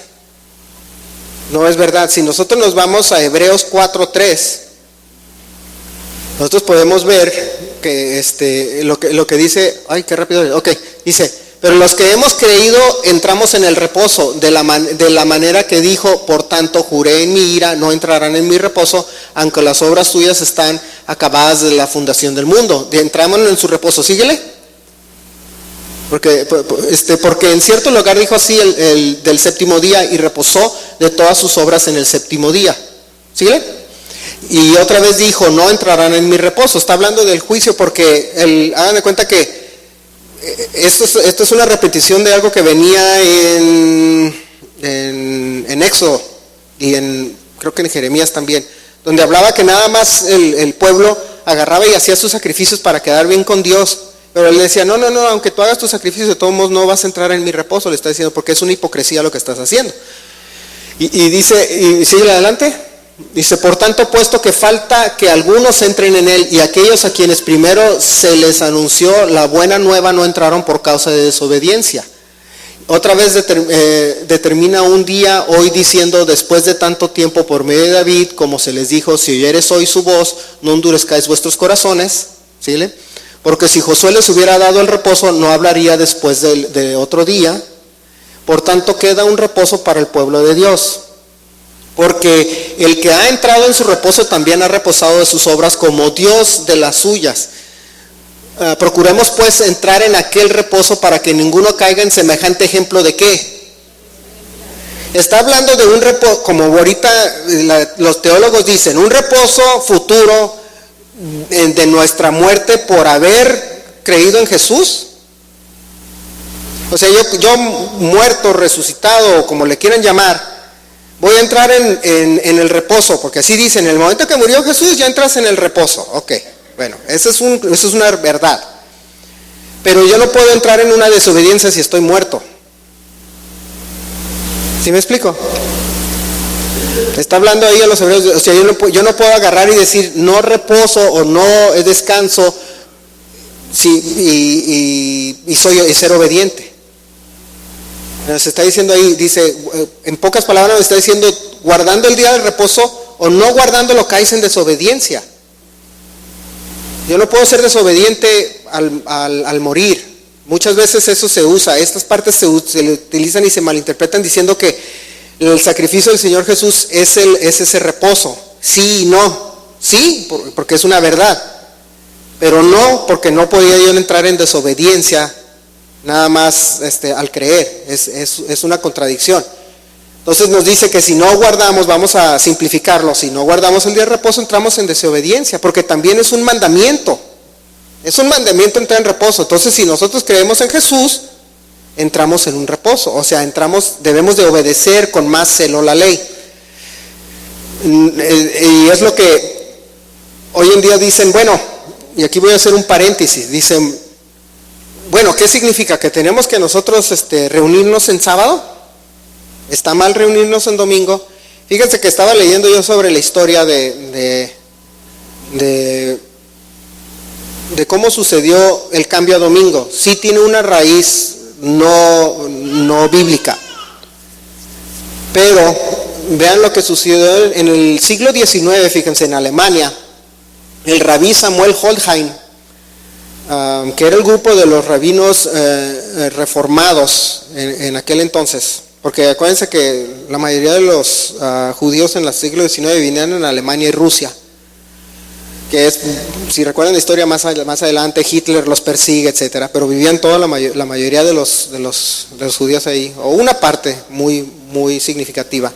No es verdad. Si nosotros nos vamos a Hebreos 4:3, nosotros podemos ver que lo que dice, ay, qué rápido, dice, pero los que hemos creído entramos en el reposo, de la manera que dijo, por tanto juré en mi ira, no entrarán en mi reposo, aunque las obras suyas están acabadas desde la fundación del mundo. Entramos en su reposo, síguele. Porque en cierto lugar dijo así del séptimo día, y reposó de todas sus obras en el séptimo día. ¿Síguele? Y otra vez dijo, no entrarán en mi reposo. Está hablando del juicio porque hagan de cuenta que esto es una repetición de algo que venía en Éxodo y creo que en Jeremías también, donde hablaba que nada más el pueblo agarraba y hacía sus sacrificios para quedar bien con Dios. Pero él decía, no, aunque tú hagas tus sacrificios, de todos modos no vas a entrar en mi reposo, le está diciendo, porque es una hipocresía lo que estás haciendo. Y dice, y sigue adelante, dice, por tanto, puesto que falta que algunos entren en él, y aquellos a quienes primero se les anunció la buena nueva no entraron por causa de desobediencia. Otra vez determina un día hoy diciendo, después de tanto tiempo por medio de David, como se les dijo, si oyeres hoy su voz, no endurezcáis vuestros corazones. ¿Síguele? Porque si Josué les hubiera dado el reposo, no hablaría después de otro día. Por tanto, queda un reposo para el pueblo de Dios. Porque el que ha entrado en su reposo también ha reposado de sus obras como Dios de las suyas. Procuremos pues entrar en aquel reposo para que ninguno caiga en semejante ejemplo de qué. Está hablando de un reposo, como ahorita los teólogos dicen, un reposo futuro de nuestra muerte por haber creído en Jesús. O sea, yo muerto, resucitado, o como le quieran llamar, voy a entrar en el reposo, porque así dicen, en el momento que murió Jesús ya entras en el reposo. Ok, bueno, eso es una verdad. pero yo no puedo entrar en una desobediencia si estoy muerto. ¿Sí me explico? Está hablando ahí a los hebreos, o sea, yo no puedo agarrar y decir no reposo o no descanso y ser obediente. Se está diciendo ahí, dice, en pocas palabras nos está diciendo, guardando el día del reposo o no guardándolo caes en desobediencia. Yo no puedo ser desobediente al morir. Muchas veces eso se usa, estas partes se utilizan y se malinterpretan diciendo que el sacrificio del Señor Jesús es ese reposo. Sí y no. Sí, porque es una verdad, pero no porque no podía yo entrar en desobediencia nada más al creer. Es una contradicción. Entonces nos dice que si no guardamos, vamos a simplificarlo, si no guardamos el día de reposo entramos en desobediencia, porque también es un mandamiento. Es un mandamiento entrar en reposo. Entonces si nosotros creemos en Jesús, entramos en un reposo. O sea, debemos de obedecer con más celo la ley. Y es lo que hoy en día dicen, bueno, y aquí voy a hacer un paréntesis, dicen, bueno, ¿qué significa? ¿Que tenemos que nosotros reunirnos en sábado? ¿Está mal reunirnos en domingo? Fíjense que estaba leyendo yo sobre la historia de cómo sucedió el cambio a domingo. Sí tiene una raíz no bíblica. Pero vean lo que sucedió en el siglo XIX, fíjense, en Alemania. El rabí Samuel Holdheim, que era el grupo de los rabinos reformados en aquel entonces. Porque acuérdense que la mayoría de los judíos en el siglo XIX vivían en Alemania y Rusia. Que es, si recuerdan la historia más adelante, Hitler los persigue, etcétera, pero vivían toda la mayoría de los judíos ahí, o una parte muy significativa.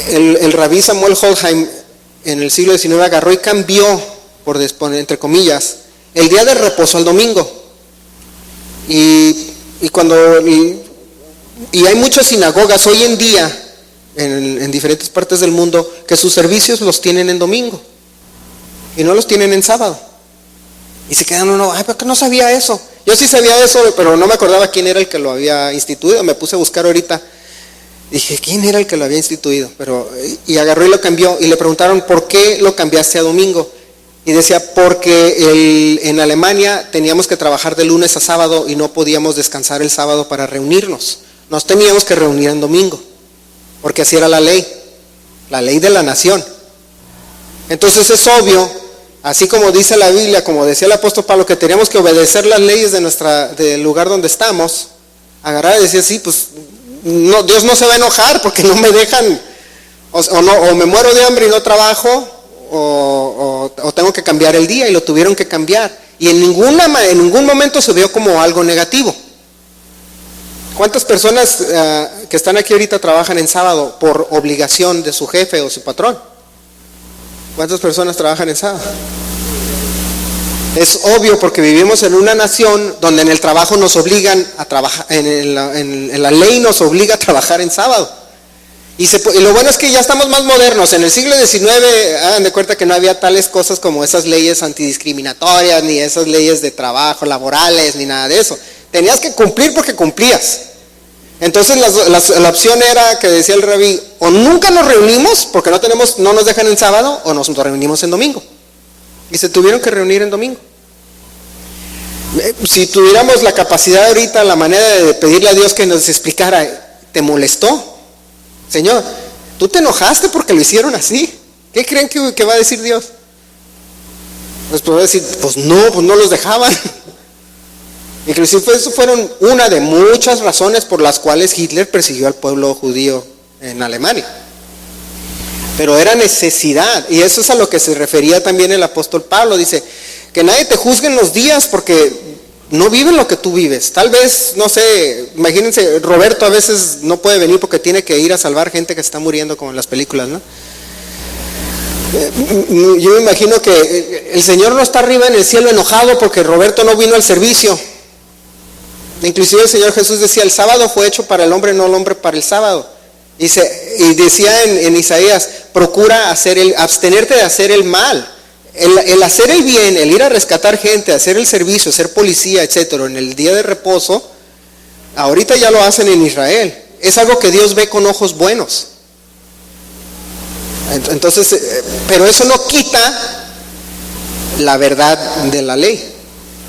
El rabí Samuel Holdheim en el siglo XIX agarró y cambió, por entre comillas, el día de reposo al domingo. Y hay muchas sinagogas hoy en día en diferentes partes del mundo que sus servicios los tienen en domingo y no los tienen en sábado. Y se quedan uno, ¿por qué no sabía eso? Yo sí sabía eso, pero no me acordaba quién era el que lo había instituido. Me puse a buscar ahorita. Dije, ¿quién era el que lo había instituido? Y agarró y lo cambió. Y le preguntaron, ¿por qué lo cambiaste a domingo? Y decía, porque en Alemania teníamos que trabajar de lunes a sábado y no podíamos descansar el sábado para reunirnos. Nos teníamos que reunir en domingo, porque así era la ley de la nación. Entonces es obvio, así como dice la Biblia, como decía el apóstol Pablo, que tenemos que obedecer las leyes del lugar donde estamos. Agarrar y decir, sí, pues no, Dios no se va a enojar porque no me dejan, o me muero de hambre y no trabajo, o tengo que cambiar el día, y lo tuvieron que cambiar. Y en ningún momento se vio como algo negativo. ¿Cuántas personas que están aquí ahorita trabajan en sábado por obligación de su jefe o su patrón? ¿Cuántas personas trabajan en sábado? Es obvio, porque vivimos en una nación donde en el trabajo nos obligan a trabajar, en la ley nos obliga a trabajar en sábado. Y lo bueno es que ya estamos más modernos. En el siglo XIX, hagan de cuenta que no había tales cosas como esas leyes antidiscriminatorias, ni esas leyes de trabajo laborales, ni nada de eso. Tenías que cumplir porque cumplías. Entonces la opción era, que decía el rabí, o nunca nos reunimos porque no nos dejan en sábado, o nos reunimos en domingo. Y se tuvieron que reunir en domingo. Si tuviéramos la capacidad ahorita, la manera de pedirle a Dios que nos explicara, ¿te molestó? Señor, tú te enojaste porque lo hicieron así. ¿Qué creen que va a decir Dios? Pues puede decir, pues no los dejaban. Inclusive eso fueron una de muchas razones por las cuales Hitler persiguió al pueblo judío en Alemania. Pero era necesidad, y eso es a lo que se refería también el apóstol Pablo. Dice, que nadie te juzgue en los días porque no viven lo que tú vives. Tal vez, no sé, imagínense, Roberto a veces no puede venir porque tiene que ir a salvar gente que está muriendo, como en las películas, ¿no? Yo me imagino que el Señor no está arriba en el cielo enojado porque Roberto no vino al servicio. Inclusive el Señor Jesús decía, el sábado fue hecho para el hombre, no el hombre para el sábado. Y decía en Isaías, procura abstenerte de hacer el mal. el hacer el bien, el ir a rescatar gente, hacer el servicio, ser policía, etcétera, en el día de reposo, ahorita ya lo hacen en Israel. Es algo que Dios ve con ojos buenos. Entonces, pero eso no quita la verdad de la ley,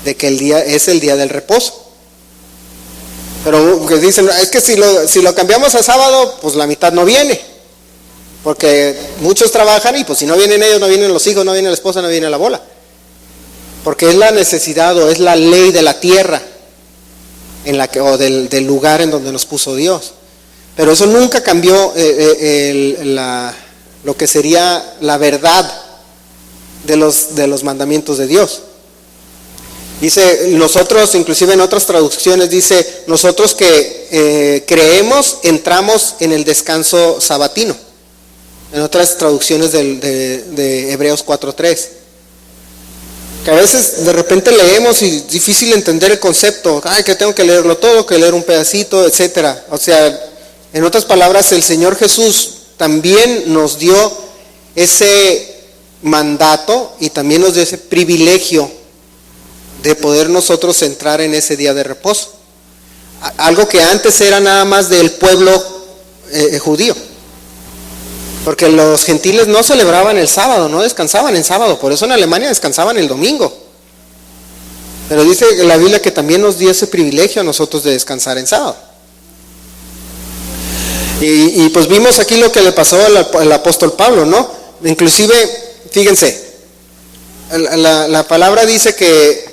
de que el día es el día del reposo. Pero que dicen, es que si lo cambiamos a sábado, pues la mitad no viene. Porque muchos trabajan y pues si no vienen ellos, no vienen los hijos, no viene la esposa, no viene la bola. Porque es la necesidad o es la ley de la tierra en la que, o del lugar en donde nos puso Dios. Pero eso nunca cambió lo que sería la verdad de los mandamientos de Dios. Dice, nosotros, inclusive en otras traducciones dice, nosotros que creemos, entramos en el descanso sabatino. En otras traducciones de Hebreos 4:3. Que a veces de repente leemos y es difícil entender el concepto. Que tengo que leerlo todo, que leer un pedacito, etcétera. O sea, en otras palabras, el Señor Jesús también nos dio ese mandato y también nos dio ese privilegio de poder nosotros entrar en ese día de reposo. Algo que antes era nada más del pueblo judío. Porque los gentiles no celebraban el sábado, no descansaban en sábado. Por eso en Alemania descansaban el domingo. Pero dice la Biblia que también nos dio ese privilegio a nosotros de descansar en sábado. Y pues vimos aquí lo que le pasó al apóstol Pablo, ¿no? Inclusive, fíjense, la palabra dice que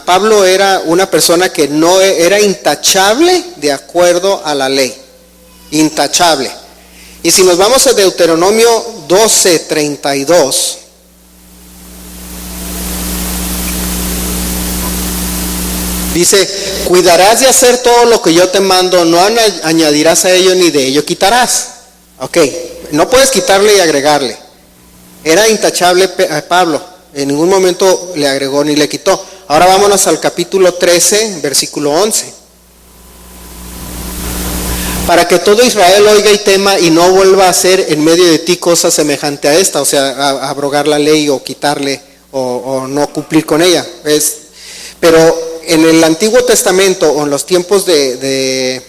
Pablo era una persona que no era intachable de acuerdo a la ley. Intachable. Y si nos vamos a Deuteronomio 12:32, dice, cuidarás de hacer todo lo que yo te mando, no añadirás a ello ni de ello quitarás. Ok, no puedes quitarle y agregarle. Era intachable a Pablo, en ningún momento le agregó ni le quitó. Ahora vámonos al capítulo 13, versículo 11. Para que todo Israel oiga y tema y no vuelva a hacer en medio de ti cosa semejante a esta, o sea, a abrogar la ley o quitarle o no cumplir con ella. Pero en el Antiguo Testamento o en los tiempos de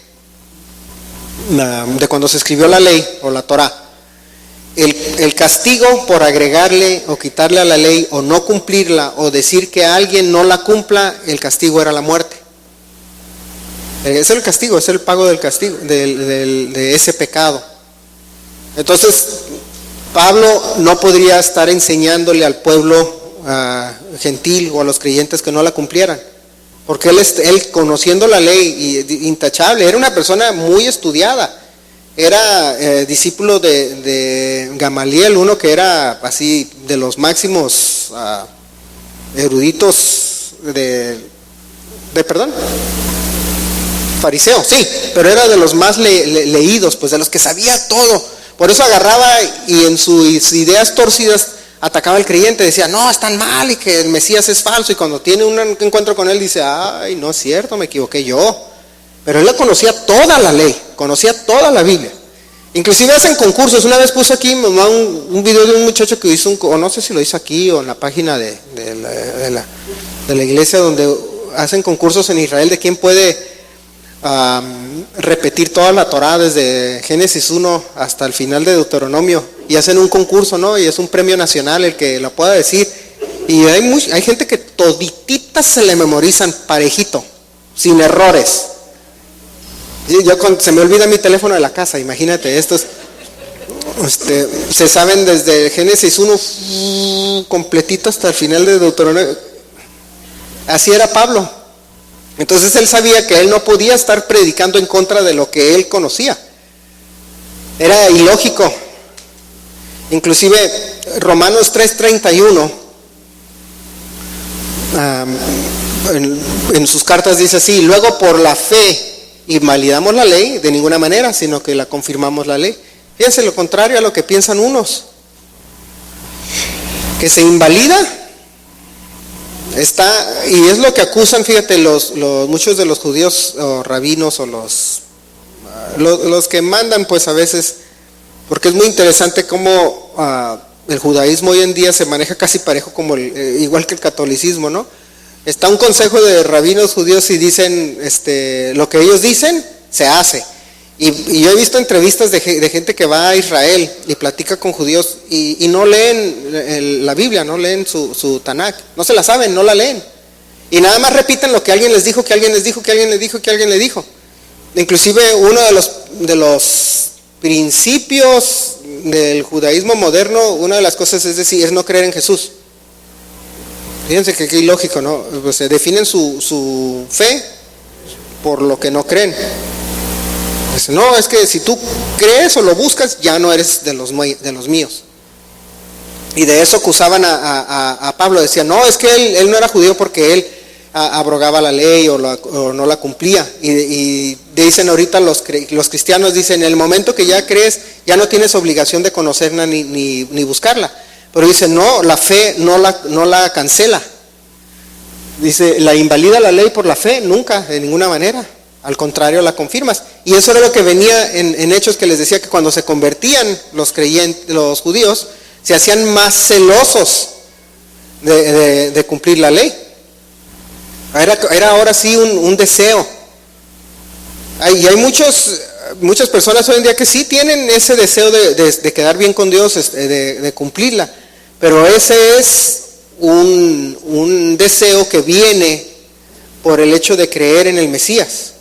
cuando se escribió la ley o la Torá, el castigo por agregarle o quitarle a la ley o no cumplirla o decir que alguien no la cumpla, el castigo era la muerte. Es el castigo, es el pago del castigo, de ese pecado. Entonces, Pablo no podría estar enseñándole al pueblo gentil o a los creyentes que no la cumplieran. Porque él conociendo la ley, intachable, era una persona muy estudiada. Era discípulo de Gamaliel, uno que era así de los máximos eruditos fariseo, sí, pero era de los más leídos, pues de los que sabía todo. Por eso agarraba y en sus ideas torcidas atacaba al creyente, decía, no, están mal y que el Mesías es falso. Y cuando tiene un encuentro con él dice, ay, no es cierto, me equivoqué yo. Pero él conocía toda la ley, conocía toda la Biblia. Inclusive hacen concursos. Una vez puse aquí mamá un video de un muchacho que hizo o no sé si lo hizo aquí o en la página de la iglesia, donde hacen concursos en Israel de quién puede repetir toda la Torá desde Génesis 1 hasta el final de Deuteronomio, y hacen un concurso, ¿no? Y es un premio nacional el que lo pueda decir. Y hay gente que todititas se le memorizan parejito, sin errores. Se me olvida mi teléfono de la casa, imagínate, estos se saben desde Génesis 1 completito hasta el final de Deuteronomio. Así era Pablo. Entonces él sabía que él no podía estar predicando en contra de lo que él conocía. Era ilógico. Inclusive Romanos 3:31 en sus cartas dice así: luego por la fe invalidamos la ley de ninguna manera, sino que la confirmamos la ley. Fíjense, lo contrario a lo que piensan unos, que se invalida. Y es lo que acusan, fíjate, muchos de los judíos o rabinos o los que mandan, pues a veces, porque es muy interesante cómo el judaísmo hoy en día se maneja casi parejo como igual que el catolicismo, ¿no? Está un consejo de rabinos judíos y dicen, lo que ellos dicen, se hace. Y yo he visto entrevistas de gente que va a Israel y platica con judíos y no leen la Biblia, no leen su Tanakh, no se la saben, no la leen. Y nada más repiten lo que alguien les dijo, que alguien les dijo, que alguien les dijo, que alguien les dijo. Inclusive uno de los principios del judaísmo moderno, una de las cosas es no creer en Jesús. Fíjense que qué ilógico, ¿no? Pues se definen su fe por lo que no creen. Pues no, es que si tú crees o lo buscas, ya no eres de los míos. Y de eso acusaban a Pablo, decían, no, es que él no era judío porque él abrogaba la ley o no la cumplía. Y dicen ahorita los cristianos, dicen, en el momento que ya crees, ya no tienes obligación de conocerla ni buscarla. Pero dicen, no, la fe no la cancela. Dice, la invalida la ley por la fe, nunca, de ninguna manera. Al contrario, la confirmas. Y eso era lo que venía en Hechos, que les decía que cuando se convertían los judíos, se hacían más celosos de cumplir la ley. Era ahora sí un deseo. Y hay muchas personas hoy en día que sí tienen ese deseo de quedar bien con Dios, de cumplirla. Pero ese es un deseo que viene por el hecho de creer en el Mesías.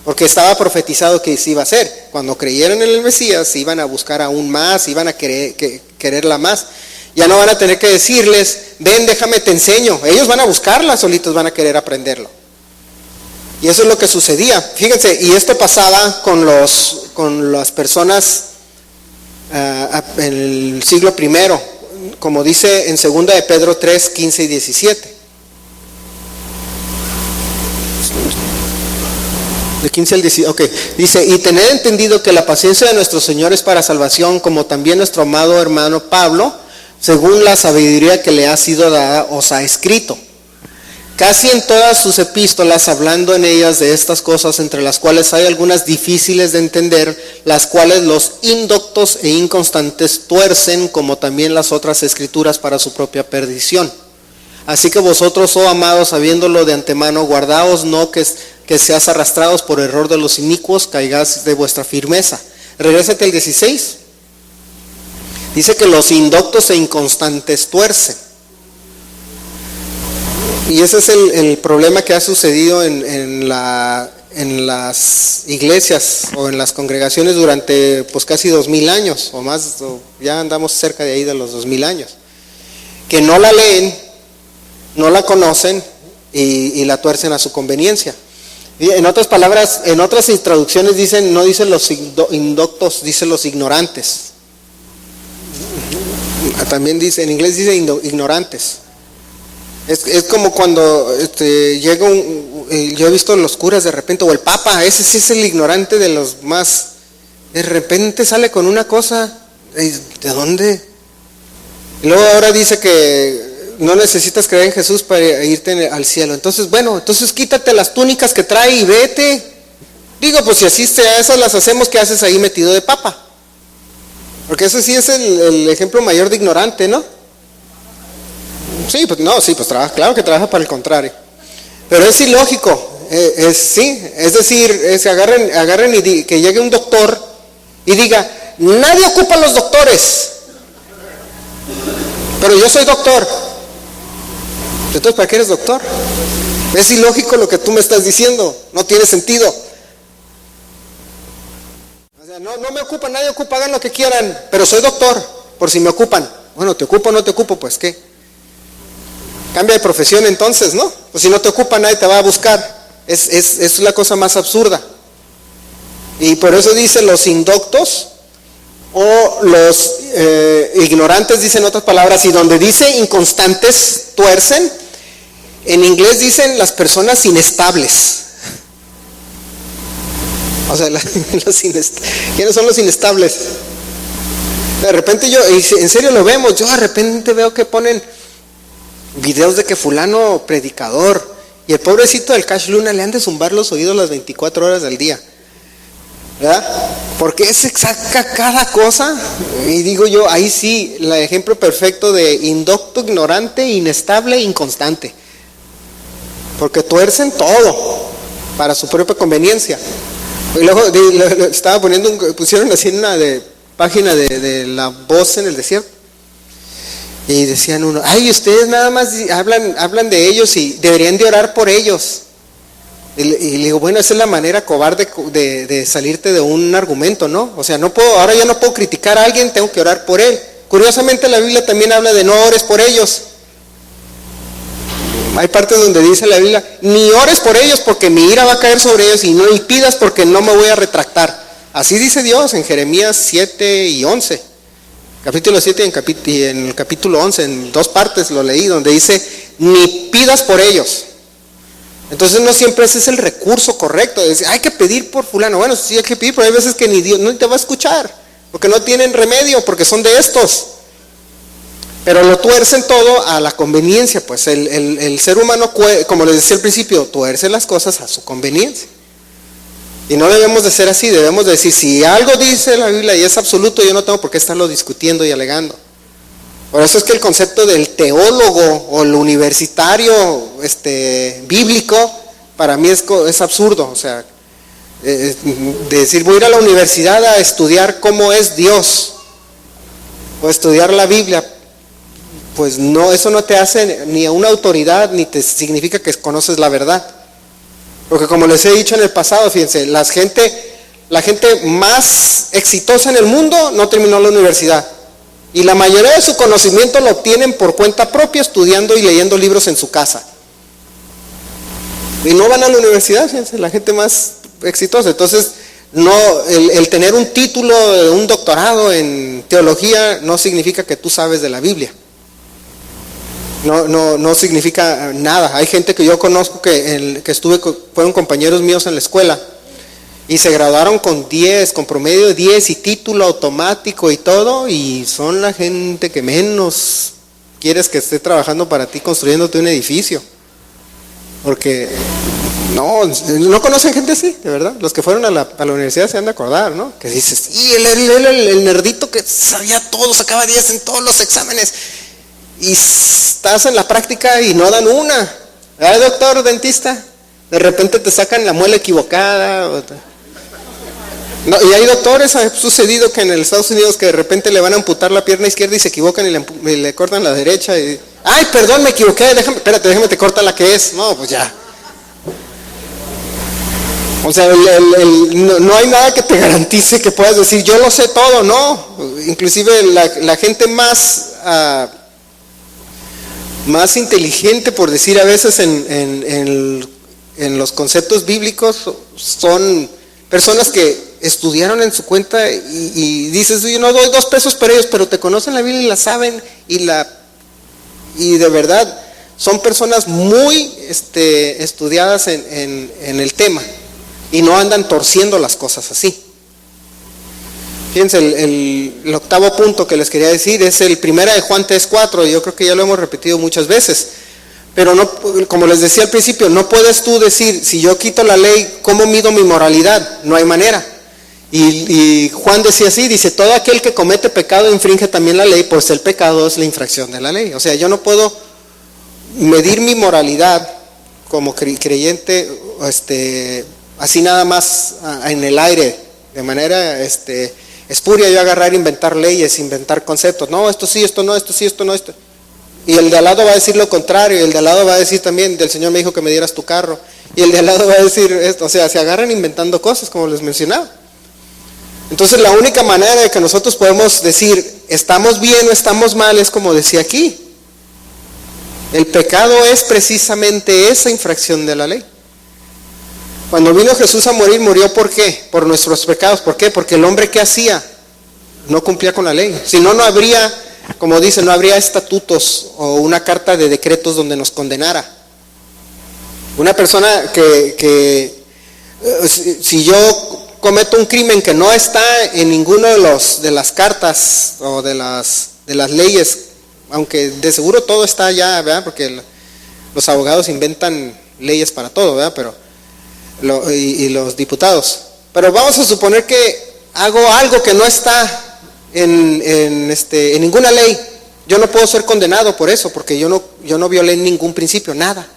Porque estaba profetizado que se iba a hacer. Cuando creyeron en el Mesías, iban a buscar aún más, iban a quererla más. Ya no van a tener que decirles, ven, déjame te enseño. Ellos van a buscarla, solitos van a querer aprenderlo. Y eso es lo que sucedía. Fíjense, y esto pasaba con las personas en el siglo I, como dice en 2 de Pedro 3, 15 y 17. De 15 al 17, ok. Dice, y tened entendido que la paciencia de nuestro Señor es para salvación, como también nuestro amado hermano Pablo, según la sabiduría que le ha sido dada, os ha escrito. Casi en todas sus epístolas, hablando en ellas de estas cosas, entre las cuales hay algunas difíciles de entender, las cuales los indoctos e inconstantes tuercen, como también las otras escrituras, para su propia perdición. Así que vosotros, oh amados, sabiéndolo de antemano, guardaos no que seas arrastrados por error de los inicuos, caigáis de vuestra firmeza. Regrésate al 16. Dice que los indoctos e inconstantes tuercen. Y ese es el problema que ha sucedido en las iglesias o en las congregaciones durante pues casi 2000 años o más, ya andamos cerca de ahí de los 2000 años. Que no la leen, no la conocen y la tuercen a su conveniencia. Y en otras palabras, en otras traducciones no dicen los indoctos, dicen los ignorantes. También dice, en inglés dice ignorantes. Es como cuando llega yo he visto los curas de repente, o el papa, ese sí es el ignorante de los más. De repente sale con una cosa, ¿de dónde? Y luego ahora dice que no necesitas creer en Jesús para irte al cielo. Entonces, entonces quítate las túnicas que trae y vete. Digo, pues si asiste a esas las hacemos, ¿qué haces ahí metido de papa? Porque ese sí es el ejemplo mayor de ignorante, ¿no? Sí, pues trabaja, claro que trabaja para el contrario. Pero es ilógico, es decir, agarren y que llegue un doctor y diga, nadie ocupa los doctores, pero yo soy doctor. Entonces, ¿para qué eres doctor? Es ilógico lo que tú me estás diciendo, no tiene sentido. O sea, no me ocupa, nadie ocupa, hagan lo que quieran, pero soy doctor, por si me ocupan. Bueno, ¿te ocupo o no te ocupo? Pues, ¿qué? Cambia de profesión entonces, ¿no? Pues si no te ocupa, nadie te va a buscar. Es la cosa más absurda. Y por eso dice los indoctos o los ignorantes, dicen otras palabras, y donde dice inconstantes, tuercen, en inglés dicen las personas inestables. O sea, ¿quiénes son los inestables? De repente en serio lo vemos, yo de repente veo que ponen videos de que fulano predicador, y el pobrecito del Cash Luna le han de zumbar los oídos las 24 horas del día. ¿verdad? Porque se saca cada cosa. Y digo yo, ahí sí, el ejemplo perfecto de indocto, ignorante, inestable, inconstante. Porque tuercen todo para su propia conveniencia. Y luego estaba pusieron así en una página de la voz en el desierto. Y decían uno, ay, ustedes nada más hablan de ellos y deberían de orar por ellos. Y le digo, bueno, esa es la manera cobarde de salirte de un argumento, ¿no? O sea, ahora ya no puedo criticar a alguien, tengo que orar por él. Curiosamente la Biblia también habla de no ores por ellos. Hay partes donde dice la Biblia, ni ores por ellos porque mi ira va a caer sobre ellos, y no y pidas porque no me voy a retractar. Así dice Dios en Jeremías 7 y 11. Capítulo 7 y en el capítulo 11, en dos partes lo leí, donde dice, ni pidas por ellos. Entonces no siempre ese es el recurso correcto. Hay que pedir por fulano. Bueno, sí hay que pedir, pero hay veces que ni Dios no te va a escuchar, porque no tienen remedio, porque son de estos. Pero lo tuercen todo a la conveniencia, pues el ser humano, como les decía al principio, tuerce las cosas a su conveniencia. Y no debemos de ser así, debemos de decir, si algo dice la Biblia y es absoluto, yo no tengo por qué estarlo discutiendo y alegando. Por eso es que el concepto del teólogo o el universitario bíblico, para mí es absurdo. O sea, decir voy a ir a la universidad a estudiar cómo es Dios, o estudiar la Biblia, pues no, eso no te hace ni a una autoridad, ni te significa que conoces la verdad. Porque como les he dicho en el pasado, fíjense, la gente más exitosa en el mundo no terminó la universidad. Y la mayoría de su conocimiento lo obtienen por cuenta propia, estudiando y leyendo libros en su casa. Y no van a la universidad, fíjense, la gente más exitosa. Entonces, no, el tener un título, un doctorado en teología, no significa que tú sabes de la Biblia. No significa nada. Hay gente que yo conozco que fueron compañeros míos en la escuela y se graduaron con 10, con promedio de 10 y título automático y todo, y son la gente que menos quieres que esté trabajando para ti construyéndote un edificio. Porque no conocen gente así, de verdad. Los que fueron a la universidad se han de acordar, ¿no? Que dices, y el nerdito que sabía todo, sacaba 10 en todos los exámenes. Y estás en la práctica y no dan una. ¿Verdad, doctor dentista? De repente te sacan la muela equivocada. No, y hay doctores, ha sucedido que en los Estados Unidos que de repente le van a amputar la pierna izquierda y se equivocan y le cortan la derecha. Y, ay, perdón, me equivoqué, déjame te corta la que es. No, pues ya. O sea, no hay nada que te garantice que puedas decir, yo lo sé todo, no. Inclusive la gente más inteligente, por decir a veces en los conceptos bíblicos, son personas que estudiaron en su cuenta y dices, yo no doy 2 pesos por ellos, pero te conocen la Biblia y la saben, y de verdad son personas muy estudiadas en el tema y no andan torciendo las cosas así. Fíjense, el octavo punto que les quería decir es el 1 de Juan 3:4. Yo creo que ya lo hemos repetido muchas veces, pero no, como les decía al principio, no puedes tú decir, si yo quito la ley, ¿cómo mido mi moralidad? No hay manera. Y Juan decía así, dice, todo aquel que comete pecado infringe también la ley, pues el pecado es la infracción de la ley. O sea, yo no puedo medir mi moralidad como creyente así nada más en el aire, de manera espuria, yo agarrar, inventar leyes, inventar conceptos. No, esto sí, esto no, esto sí, esto no, esto. Y el de al lado va a decir lo contrario, y el de al lado va a decir también, del Señor me dijo que me dieras tu carro. Y el de al lado va a decir esto. O sea, se agarran inventando cosas, como les mencionaba. Entonces la única manera de que nosotros podemos decir, estamos bien o estamos mal, es como decía aquí. El pecado es precisamente esa infracción de la ley. Cuando vino Jesús a morir, ¿murió por qué? Por nuestros pecados. ¿Por qué? Porque el hombre que hacía no cumplía con la ley. Si no, no habría, como dice, no habría estatutos o una carta de decretos donde nos condenara. Una persona si yo cometo un crimen que no está en ninguno de las cartas o de las leyes, aunque de seguro todo está allá, ¿verdad? Porque los abogados inventan leyes para todo, ¿verdad? Y los diputados. Pero vamos a suponer que hago algo que no está en ninguna ley. Yo no puedo ser condenado por eso, porque yo no violé ningún principio, nada.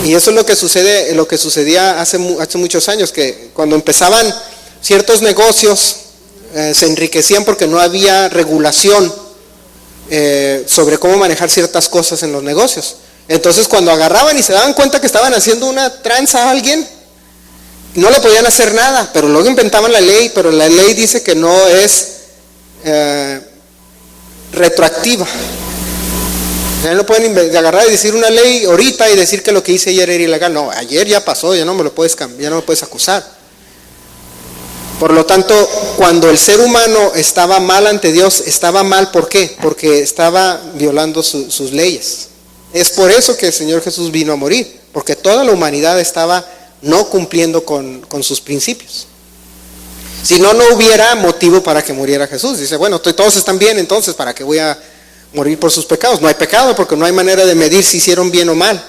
Y eso es lo que sucedía hace muchos años, que cuando empezaban ciertos negocios, se enriquecían porque no había regulación sobre cómo manejar ciertas cosas en los negocios. Entonces cuando agarraban y se daban cuenta que estaban haciendo una tranza a alguien, no le podían hacer nada, pero luego inventaban la ley, pero la ley dice que no es retroactiva. Ya no pueden agarrar y decir una ley ahorita y decir que lo que hice ayer era ilegal. No, ayer ya pasó, ya no me lo puedes cambiar, ya no me puedes acusar. Por lo tanto, cuando el ser humano estaba mal ante Dios, estaba mal, ¿por qué? Porque estaba violando sus leyes. Es por eso que el Señor Jesús vino a morir, porque toda la humanidad estaba no cumpliendo con sus principios. Si no, no hubiera motivo para que muriera Jesús. Dice, bueno, todos están bien, entonces, ¿para qué voy a morir por sus pecados? No hay pecado, porque no hay manera de medir si hicieron bien o mal.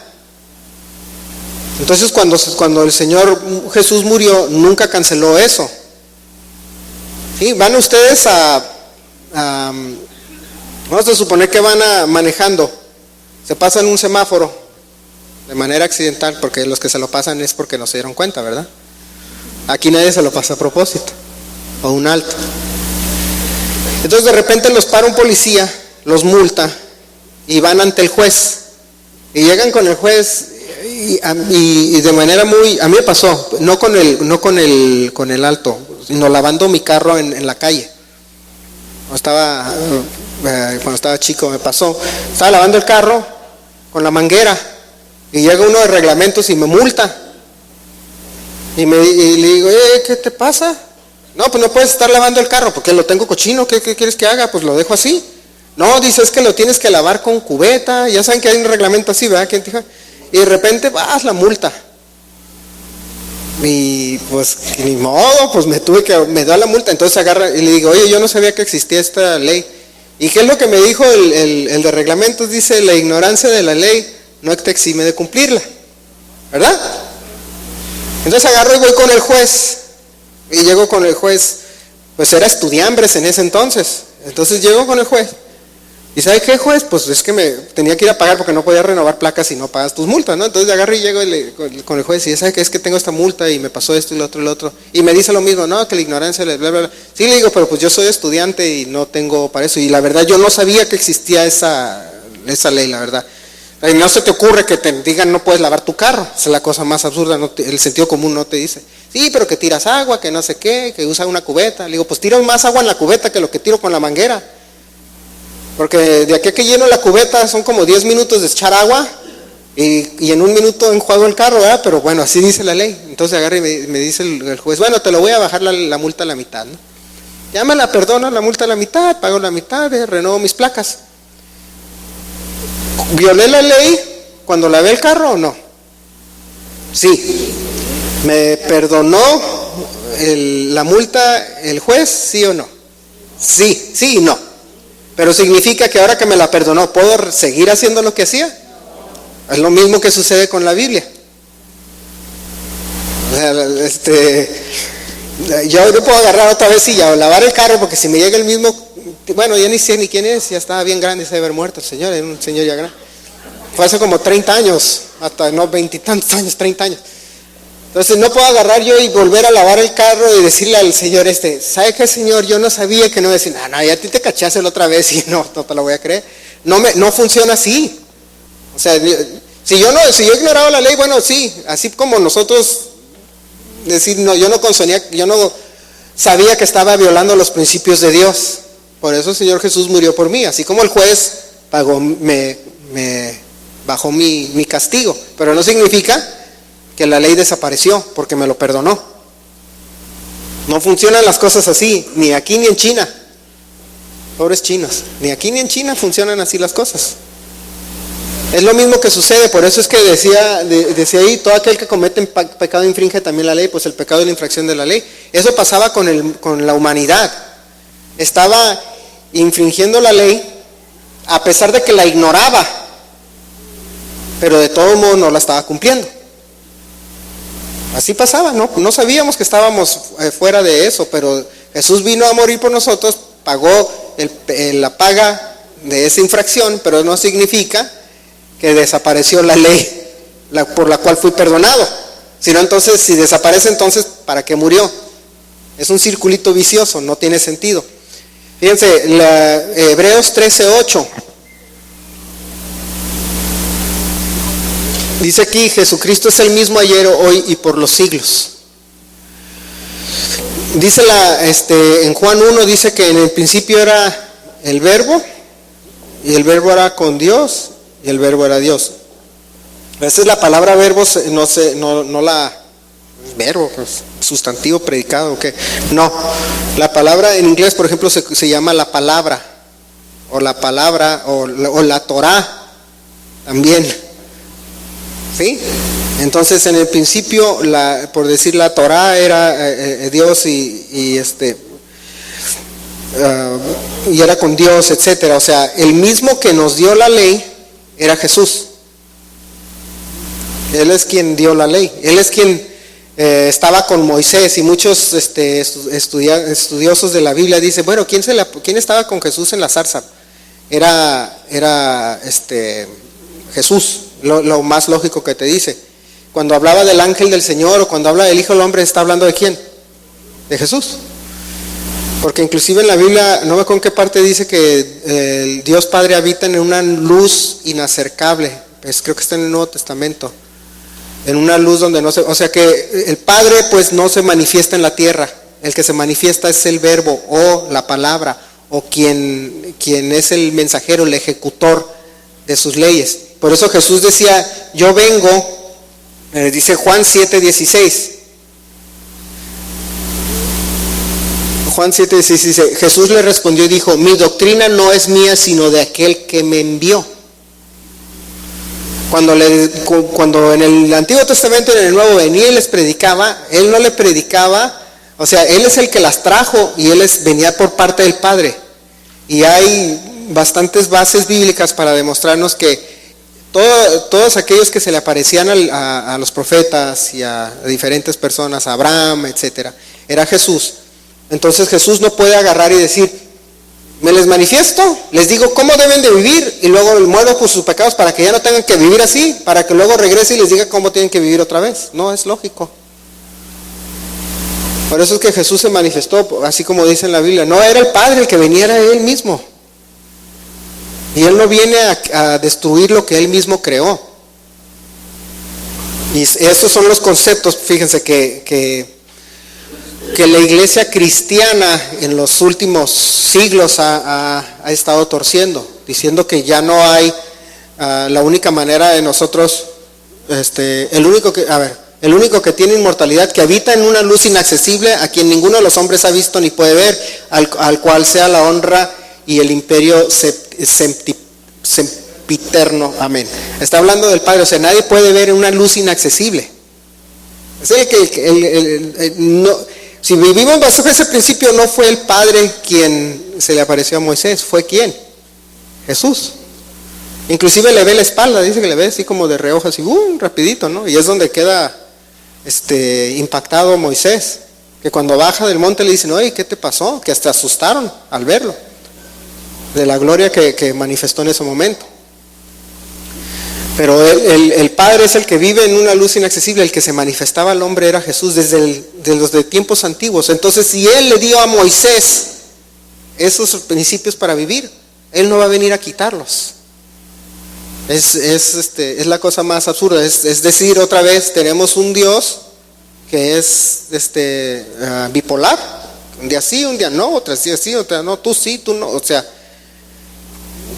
Entonces, cuando el Señor Jesús murió, nunca canceló eso. ¿Sí? Van ustedes vamos a suponer que van manejando, se pasan un semáforo de manera accidental, porque los que se lo pasan es porque no se dieron cuenta, ¿verdad? Aquí nadie se lo pasa a propósito, o un alto. Entonces de repente los para un policía, los multa y van ante el juez, y llegan con el juez y de manera muy, a mí me pasó, no con el alto, sino lavando mi carro en la calle. Cuando estaba chico me pasó, estaba lavando el carro con la manguera y llega uno de reglamentos y me multa. Y le digo, ¿qué te pasa? No, pues no puedes estar lavando el carro porque lo tengo cochino, ¿qué quieres que haga? Pues lo dejo así. No, dice, es que lo tienes que lavar con cubeta, ya saben que hay un reglamento así, ¿verdad? Y de repente vas la multa. Y pues ni modo, pues me da la multa. Entonces agarra y le digo, oye, yo no sabía que existía esta ley. ¿Y qué es lo que me dijo el de reglamentos? Dice, la ignorancia de la ley no te exime de cumplirla, ¿verdad? Entonces agarro y voy con el juez. Y llego con el juez, pues era estudiambres en ese entonces. Entonces llego con el juez. ¿Y sabe qué, juez? Pues es que me tenía que ir a pagar porque no podía renovar placas si no pagas tus multas, ¿no? Entonces agarro y llego con el juez y ¿sabe qué? Es que tengo esta multa y me pasó esto y lo otro. Y me dice lo mismo, no, que la ignorancia, bla, bla, bla. Sí, le digo, pero pues yo soy estudiante y no tengo para eso. Y la verdad yo no sabía que existía esa ley, la verdad. Y no se te ocurre que te digan no puedes lavar tu carro. Esa es la cosa más absurda, el sentido común no te dice. Sí, pero que tiras agua, que no sé qué, que usa una cubeta. Le digo, pues tiro más agua en la cubeta que lo que tiro con la manguera. Porque de aquí a que lleno la cubeta son como 10 minutos de echar agua y en un minuto enjuago el carro, ¿verdad? Pero bueno, así dice la ley. Entonces agarra y me dice el juez, bueno, te lo voy a bajar la multa a la mitad, ¿no? Ya me la perdono la multa a la mitad, pago la mitad, renuevo mis placas. ¿Violé la ley cuando lavé el carro o no? Sí. ¿Me perdonó la multa el juez, sí o no? Sí y no. Pero significa que ahora que me la perdonó, ¿puedo seguir haciendo lo que hacía? Es lo mismo que sucede con la Biblia. O sea, yo no puedo agarrar otra vez y ya lavar el carro porque si me llega el mismo, bueno, ya ni sé ni quién es, ya estaba bien grande, se debe haber muerto el señor, era un señor ya grande. Fue hace como 30 años, hasta no 20 y tantos años, 30 años. Entonces no puedo agarrar yo y volver a lavar el carro y decirle al señor ¿sabe qué, señor? Yo no sabía que no decir, no, ya a ti te cachaste la otra vez y no te lo voy a creer. No funciona así. O sea, si yo ignoraba la ley, bueno, sí, así como nosotros decir, no, yo no sabía que estaba violando los principios de Dios. Por eso el Señor Jesús murió por mí, así como el juez me bajó mi castigo, pero no significa que la ley desapareció porque me lo perdonó. No funcionan las cosas así, ni aquí ni en China. Pobres chinos, ni aquí ni en China funcionan así las cosas. Es lo mismo que sucede, por eso es que decía ahí, todo aquel que comete pecado infringe también la ley, pues el pecado es la infracción de la ley. Eso pasaba con la humanidad. Estaba infringiendo la ley a pesar de que la ignoraba, pero de todo modo no la estaba cumpliendo. Así pasaba, no sabíamos que estábamos fuera de eso, pero Jesús vino a morir por nosotros, pagó la paga de esa infracción, pero no significa que desapareció la ley por la cual fui perdonado. Sino entonces, si desaparece, entonces, ¿para qué murió? Es un circulito vicioso, no tiene sentido. Fíjense, Hebreos 13:8. Dice aquí, Jesucristo es el mismo ayer, hoy y por los siglos. Dice en Juan 1, dice que en el principio era el Verbo, y el Verbo era con Dios, y el Verbo era Dios. Esa es la palabra verbo, verbo, pues, sustantivo predicado, ¿qué? No, la palabra en inglés, por ejemplo, se llama la palabra, o la Torá, también, ¿sí? Entonces, en el principio, por decir la Torá era Dios y era con Dios, etcétera. O sea, el mismo que nos dio la ley era Jesús. Él es quien dio la ley. Él es quien estaba con Moisés, y muchos estudiosos de la Biblia dicen, bueno, ¿quién estaba con Jesús en la zarza? Era Jesús, lo más lógico que te dice. Cuando hablaba del ángel del Señor o cuando habla del Hijo del Hombre, ¿está hablando de quién? De Jesús. Porque inclusive en la Biblia, no me acuerdo en qué parte dice que el Dios Padre habita en una luz inacercable. Pues creo que está en el Nuevo Testamento. En una luz donde o sea que el Padre pues no se manifiesta en la tierra. El que se manifiesta es el Verbo o la palabra o quien es el mensajero, el ejecutor de sus leyes. Por eso Jesús decía, yo vengo, dice Juan 7:16. Juan 7:16 dice, Jesús le respondió y dijo, mi doctrina no es mía sino de aquel que me envió. Cuando en el Antiguo Testamento y en el Nuevo venía y les predicaba, él no le predicaba, o sea, él es el que las trajo y él venía por parte del Padre. Y hay bastantes bases bíblicas para demostrarnos que todos aquellos que se le aparecían a los profetas y a diferentes personas, a Abraham, etcétera, era Jesús. Entonces Jesús no puede agarrar y decir, me les manifiesto, les digo cómo deben de vivir y luego muero por sus pecados para que ya no tengan que vivir así, para que luego regrese y les diga cómo tienen que vivir otra vez. No es lógico. Por eso es que Jesús se manifestó, así como dice en la Biblia, no era el Padre el que venía, era Él mismo. Y Él no viene a destruir lo que Él mismo creó. Y esos son los conceptos, fíjense, que la iglesia cristiana en los últimos siglos ha estado torciendo, diciendo que ya no hay la única manera de nosotros, el único que tiene inmortalidad, que habita en una luz inaccesible, a quien ninguno de los hombres ha visto ni puede ver, al cual sea la honra y el imperio sempiterno. Amén. Está hablando del Padre, o sea, nadie puede ver una luz inaccesible. Es el que no. Si vivimos bajo ese principio, no fue el Padre quien se le apareció a Moisés, fue ¿quién? Jesús. Inclusive le ve la espalda, dice que le ve así como de reojo, así, rapidito, ¿no? Y es donde queda impactado Moisés, que cuando baja del monte le dicen, oye, ¿qué te pasó? Que hasta asustaron al verlo, de la gloria que manifestó en ese momento. Pero el Padre es el que vive en una luz inaccesible, el que se manifestaba al hombre era Jesús desde los de tiempos antiguos. Entonces, si Él le dio a Moisés esos principios para vivir, Él no va a venir a quitarlos. Es la cosa más absurda. Es decir, otra vez, tenemos un Dios que es bipolar. Un día sí, un día no, otros días sí, otro día no, tú sí, tú no, o sea,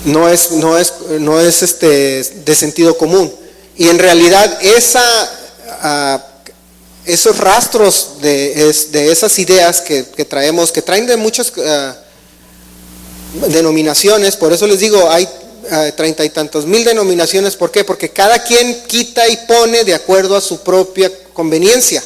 no es de sentido común. Y en realidad esos rastros de esas ideas que traemos, que traen de muchas denominaciones, por eso les digo, hay 30 y tantos mil denominaciones. ¿Por qué? Porque cada quien quita y pone de acuerdo a su propia conveniencia.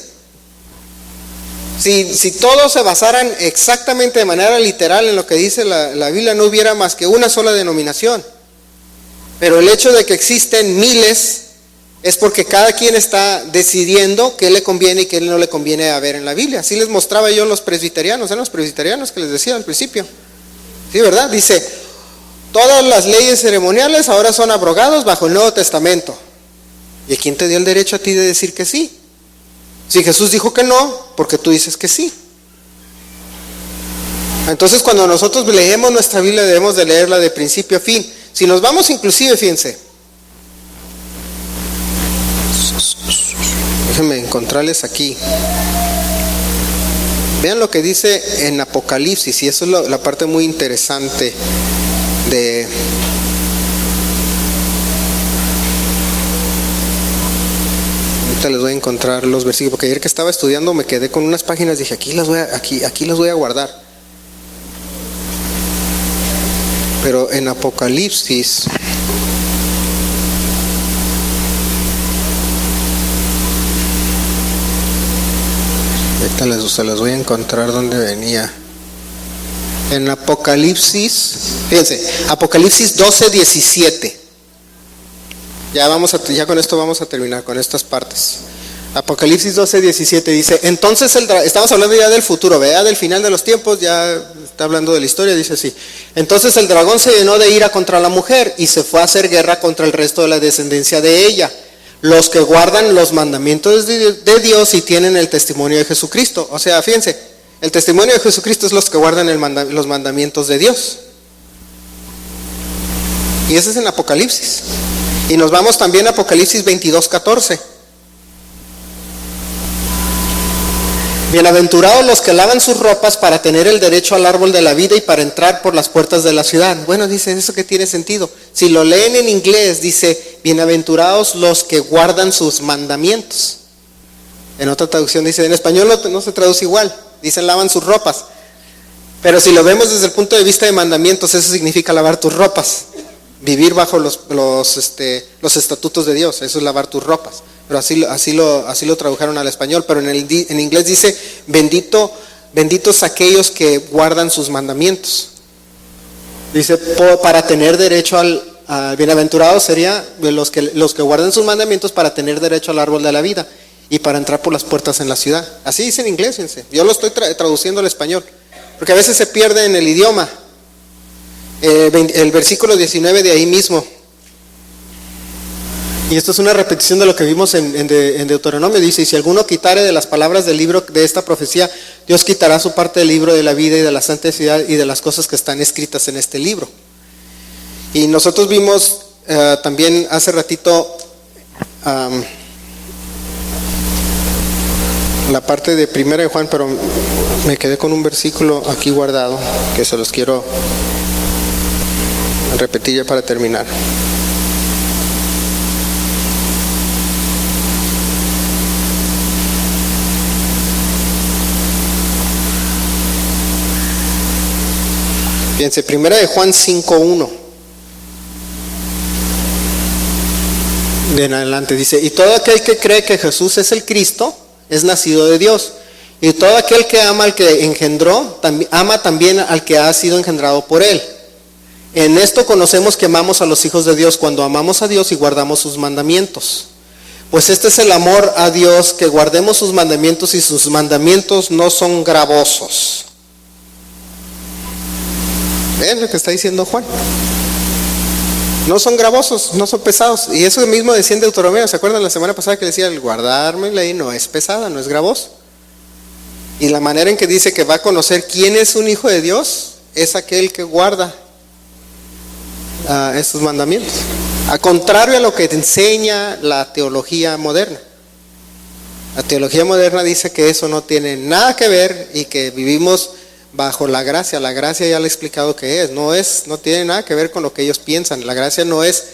Si todos se basaran exactamente de manera literal en lo que dice la Biblia, no hubiera más que una sola denominación. Pero el hecho de que existen miles es porque cada quien está decidiendo qué le conviene y qué no le conviene haber en la Biblia. Así les mostraba yo a los presbiterianos, eran los presbiterianos que les decía al principio. Sí, ¿verdad? Dice, todas las leyes ceremoniales ahora son abrogados bajo el Nuevo Testamento. ¿Y quién te dio el derecho a ti de decir que sí? Si Jesús dijo que no, porque tú dices que sí. Entonces cuando nosotros leemos nuestra Biblia debemos de leerla de principio a fin. Si nos vamos inclusive, fíjense, déjenme encontrarles aquí. Vean lo que dice en Apocalipsis, y eso es la parte muy interesante de... Ahorita les voy a encontrar los versículos, porque ayer que estaba estudiando me quedé con unas páginas, dije aquí las voy a guardar. Pero en Apocalipsis, ahorita se las voy a encontrar donde venía. En Apocalipsis, fíjense, Apocalipsis 12:17. Ya con esto vamos a terminar con estas partes. Apocalipsis 12:17 dice, entonces estamos hablando ya del futuro, ¿verdad? Del final de los tiempos, ya está hablando de la historia, dice así. Entonces el dragón se llenó de ira contra la mujer y se fue a hacer guerra contra el resto de la descendencia de ella, los que guardan los mandamientos de Dios y tienen el testimonio de Jesucristo. O sea, fíjense, el testimonio de Jesucristo es los que guardan los mandamientos de Dios. Y ese es en Apocalipsis. Y nos vamos también a Apocalipsis 22:14. Bienaventurados los que lavan sus ropas para tener el derecho al árbol de la vida y para entrar por las puertas de la ciudad. Bueno, dice eso que tiene sentido. Si lo leen en inglés, dice, bienaventurados los que guardan sus mandamientos. En otra traducción dice, en español no se traduce igual, dice lavan sus ropas. Pero si lo vemos desde el punto de vista de mandamientos, eso significa lavar tus ropas. Vivir bajo los estatutos de Dios, eso es lavar tus ropas. Pero así lo tradujeron al español, pero en inglés dice, benditos aquellos que guardan sus mandamientos. Dice, para tener derecho al bienaventurado sería los que guardan sus mandamientos para tener derecho al árbol de la vida y para entrar por las puertas en la ciudad. Así dice en inglés, fíjense. Yo lo estoy traduciendo al español, porque a veces se pierde en el idioma. El versículo 19 de ahí mismo. Y esto es una repetición de lo que vimos en Deuteronomio. Dice, y si alguno quitare de las palabras del libro de esta profecía, Dios quitará su parte del libro de la vida y de la santidad y de las cosas que están escritas en este libro. Y nosotros vimos también hace ratito la parte de Primera de Juan, pero me quedé con un versículo aquí guardado que se los quiero repetir ya para terminar. Fíjense, Primera de Juan 5:1. De en adelante dice, y todo aquel que cree que Jesús es el Cristo, es nacido de Dios. Y todo aquel que ama al que engendró, ama también al que ha sido engendrado por él. En esto conocemos que amamos a los hijos de Dios, cuando amamos a Dios y guardamos sus mandamientos. Pues este es el amor a Dios, que guardemos sus mandamientos, y sus mandamientos no son gravosos. ¿Ven lo que está diciendo Juan? No son gravosos, no son pesados. Y eso mismo decía en Deuteronomio. ¿Se acuerdan la semana pasada que decía, el guardarme la ley no es pesada, no es gravoso? Y la manera en que dice que va a conocer quién es un hijo de Dios, es aquel que guarda estos mandamientos. A contrario a lo que enseña la teología moderna. La teología moderna dice que eso no tiene nada que ver y que vivimos bajo la gracia. La gracia ya le he explicado qué es. No tiene nada que ver con lo que ellos piensan. La gracia no es,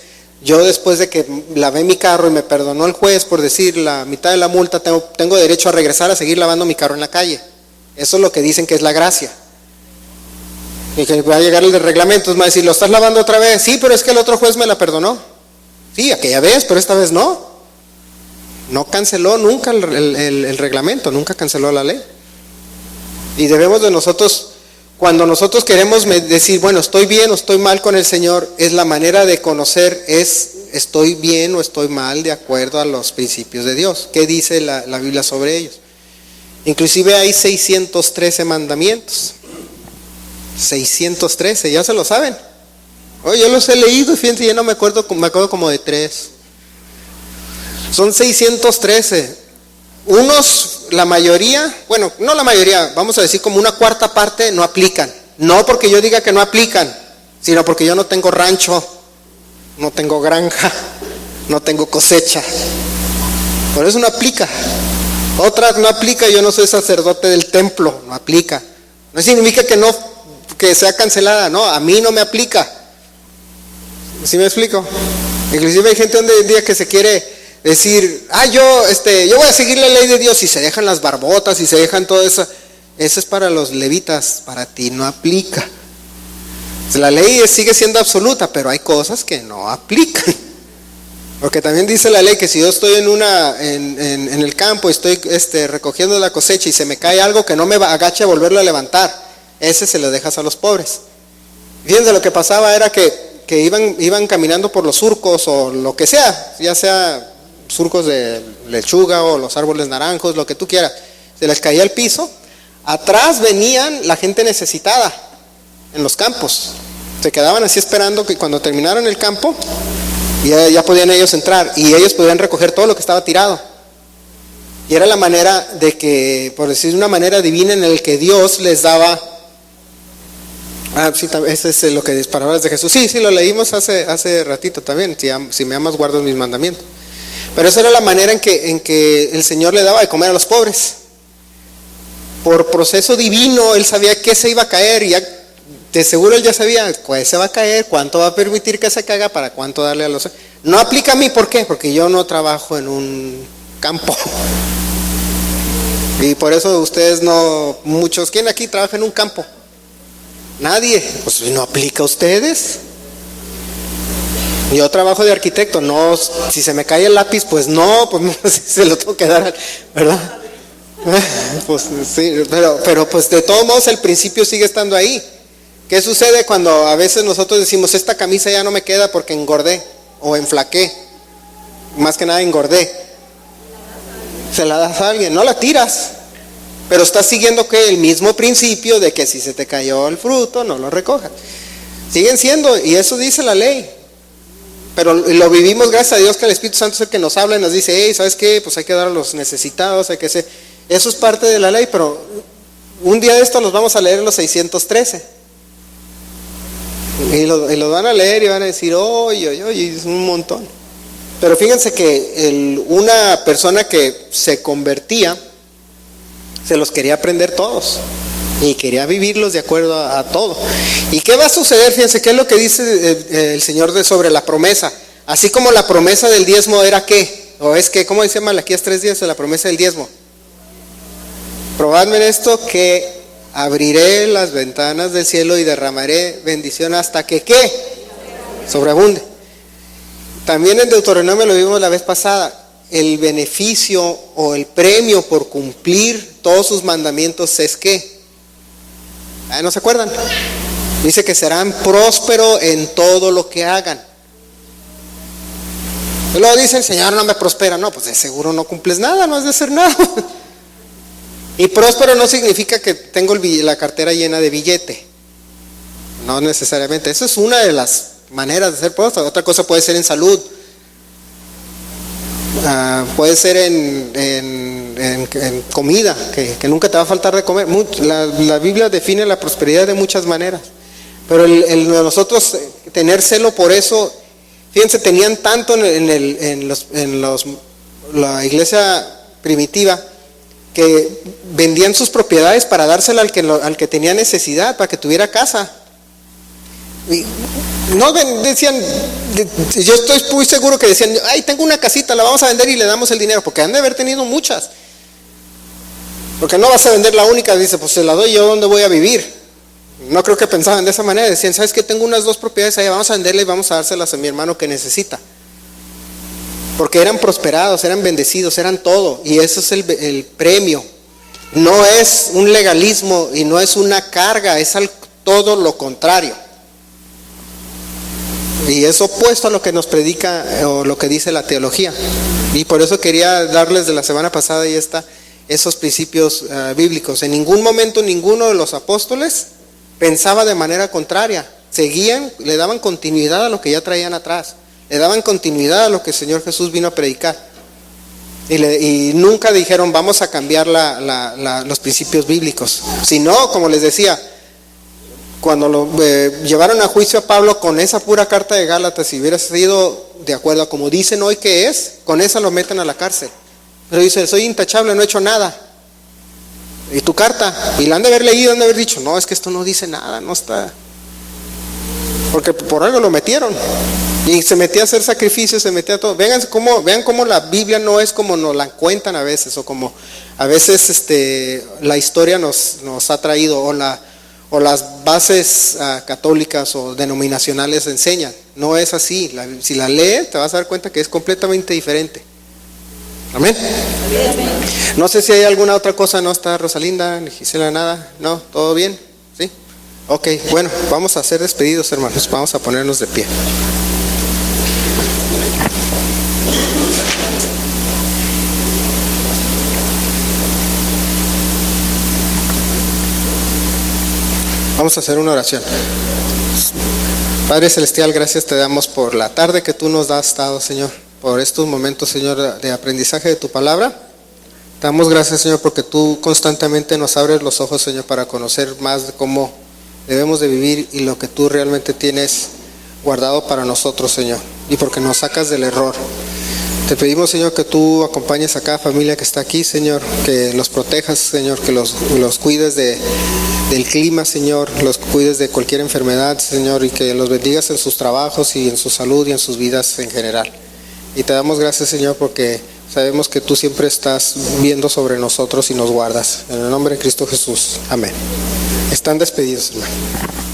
yo después de que lavé mi carro y me perdonó el juez por decir la mitad de la multa, tengo derecho a regresar a seguir lavando mi carro en la calle. Eso es lo que dicen que es la gracia. Y que va a llegar el de reglamentos, me va a decir, ¿lo estás lavando otra vez? Sí, pero es que el otro juez me la perdonó. Sí, aquella vez, pero esta vez no. No canceló nunca el reglamento, nunca canceló la ley. Y debemos de nosotros, cuando nosotros queremos decir, bueno, estoy bien o estoy mal con el Señor, es la manera de conocer, es estoy bien o estoy mal de acuerdo a los principios de Dios. ¿Qué dice la Biblia sobre ellos? Inclusive hay 613 mandamientos. 613, ya se lo saben. Oye, yo los he leído y fíjense, ya no me acuerdo como de 3. Son 613. Unos, la mayoría, bueno, no la mayoría, vamos a decir como una cuarta parte no aplican. No porque yo diga que no aplican, sino porque yo no tengo rancho, no tengo granja, no tengo cosecha. Por eso no aplica. Otras no aplica, yo no soy sacerdote del templo, no aplica. No significa que sea cancelada, no, a mí no me aplica. ¿Sí me explico? Inclusive hay gente hoy en día que se quiere decir, yo voy a seguir la ley de Dios, y se dejan las barbotas y se dejan todo eso. Eso es para los levitas, para ti no aplica. La ley sigue siendo absoluta, pero hay cosas que no aplican. Porque también dice la ley que si yo estoy en el campo y estoy recogiendo la cosecha y se me cae algo, que no me agache a volverlo a levantar, ese se lo dejas a los pobres. Fíjense, lo que pasaba era que iban caminando por los surcos o lo que sea, ya sea surcos de lechuga o los árboles naranjos, lo que tú quieras, se les caía el piso. Atrás venían la gente necesitada en los campos, se quedaban así esperando que cuando terminaron el campo ya podían ellos entrar y ellos podían recoger todo lo que estaba tirado. Y era la manera de que, por decir de una manera divina, en el que Dios les daba. Sí, ese es lo que palabras de Jesús. Sí, lo leímos hace ratito también. Si me amas, guardas mis mandamientos. Pero esa era la manera en que el Señor le daba de comer a los pobres. Por proceso divino, Él sabía que se iba a caer, y ya, de seguro Él ya sabía, pues se va a caer, cuánto va a permitir que se caiga, para cuánto darle a los. No aplica a mí, ¿por qué? Porque yo no trabajo en un campo. Y por eso ustedes no, muchos, ¿quién aquí trabaja en un campo? Nadie. Pues no aplica a ustedes. Yo trabajo de arquitecto, no, si se me cae el lápiz, pues no se lo tengo que dar, ¿verdad? Pues sí, pero pues de todos modos el principio sigue estando ahí. ¿Qué sucede cuando a veces nosotros decimos, esta camisa ya no me queda porque engordé o enflaqué? Más que nada engordé. Se la das a alguien, no la tiras, pero estás siguiendo el mismo principio de que si se te cayó el fruto, no lo recojas. Siguen siendo, y eso dice la ley. Pero lo vivimos gracias a Dios, que el Espíritu Santo es el que nos habla y nos dice, hey, ¿sabes qué? Pues hay que dar a los necesitados, hay que hacer. Eso es parte de la ley, pero un día de esto los vamos a leer en los 613. Y lo van a leer y van a decir, oye, es un montón. Pero fíjense que una persona que se convertía, se los quería aprender todos y quería vivirlos de acuerdo a todo. ¿Y qué va a suceder? Fíjense, ¿qué es lo que dice el Señor sobre la promesa? Así como la promesa del diezmo era ¿qué? O es que, ¿cómo dice Malaquías 3:10 de la promesa del diezmo? Probadme en esto, que abriré las ventanas del cielo y derramaré bendición hasta que ¿qué? Sobreabunde. También en Deuteronomio lo vimos la vez pasada. El beneficio o el premio por cumplir todos sus mandamientos es ¿qué? ¿No se acuerdan? Dice que serán prósperos en todo lo que hagan. Y luego dice el Señor, no me prospera. No, pues de seguro no cumples nada, no has de hacer nada. Y próspero no significa que tengo la cartera llena de billete. No necesariamente. Eso es una de las maneras de ser próspero. Otra cosa puede ser en salud. Puede ser en comida, que nunca te va a faltar de comer. La Biblia define la prosperidad de muchas maneras. Pero nosotros tener celo por eso, fíjense, tenían tanto la iglesia primitiva, que vendían sus propiedades para dársela al que tenía necesidad, para que tuviera casa. Y no decían, yo estoy muy seguro que decían, ay, tengo una casita, la vamos a vender y le damos el dinero, porque han de haber tenido muchas. Porque no vas a vender la única, dice, pues se la doy yo, ¿dónde voy a vivir? No creo que pensaban de esa manera, decían, ¿sabes qué? Tengo unas 2 propiedades allá, vamos a venderla y vamos a dárselas a mi hermano que necesita. Porque eran prosperados, eran bendecidos, eran todo, y eso es el premio. No es un legalismo y no es una carga, es todo lo contrario. Y es opuesto a lo que nos predica o lo que dice la teología. Y por eso quería darles de la semana pasada y esos principios bíblicos. En ningún momento ninguno de los apóstoles pensaba de manera contraria. Seguían, le daban continuidad a lo que ya traían atrás. Le daban continuidad a lo que el Señor Jesús vino a predicar. Y nunca dijeron vamos a cambiar los principios bíblicos. Sino, como les decía, cuando lo llevaron a juicio a Pablo con esa pura carta de Gálatas, si hubiera sido de acuerdo a como dicen hoy que es, con esa lo meten a la cárcel. Pero dice, soy intachable, no he hecho nada. ¿Y tu carta? Y la han de haber leído, han de haber dicho, no, es que esto no dice nada, no está. Porque por algo lo metieron. Y se metía a hacer sacrificios, se metía a todo. Vean cómo la Biblia no es como nos la cuentan a veces, o como a veces la historia nos ha traído, o las bases católicas o denominacionales enseñan. No es así. Si la lees te vas a dar cuenta que es completamente diferente. Amén. No sé si hay alguna otra cosa. ¿No está Rosalinda ni Gisela nada? ¿No? ¿Todo bien? ¿Sí? Ok, bueno, vamos a ser despedidos, hermanos. Vamos a ponernos de pie. Vamos a hacer una oración. Padre Celestial, gracias te damos por la tarde que tú nos has dado, Señor, por estos momentos, Señor, de aprendizaje de tu palabra. Te damos gracias, Señor, porque tú constantemente nos abres los ojos, Señor, para conocer más de cómo debemos de vivir y lo que tú realmente tienes guardado para nosotros, Señor, y porque nos sacas del error. Te pedimos, Señor, que tú acompañes a cada familia que está aquí, Señor, que los protejas, Señor, que los cuides del clima, Señor, los cuides de cualquier enfermedad, Señor, y que los bendigas en sus trabajos y en su salud y en sus vidas en general. Y te damos gracias, Señor, porque sabemos que tú siempre estás viendo sobre nosotros y nos guardas. En el nombre de Cristo Jesús. Amén. Están despedidos, hermano.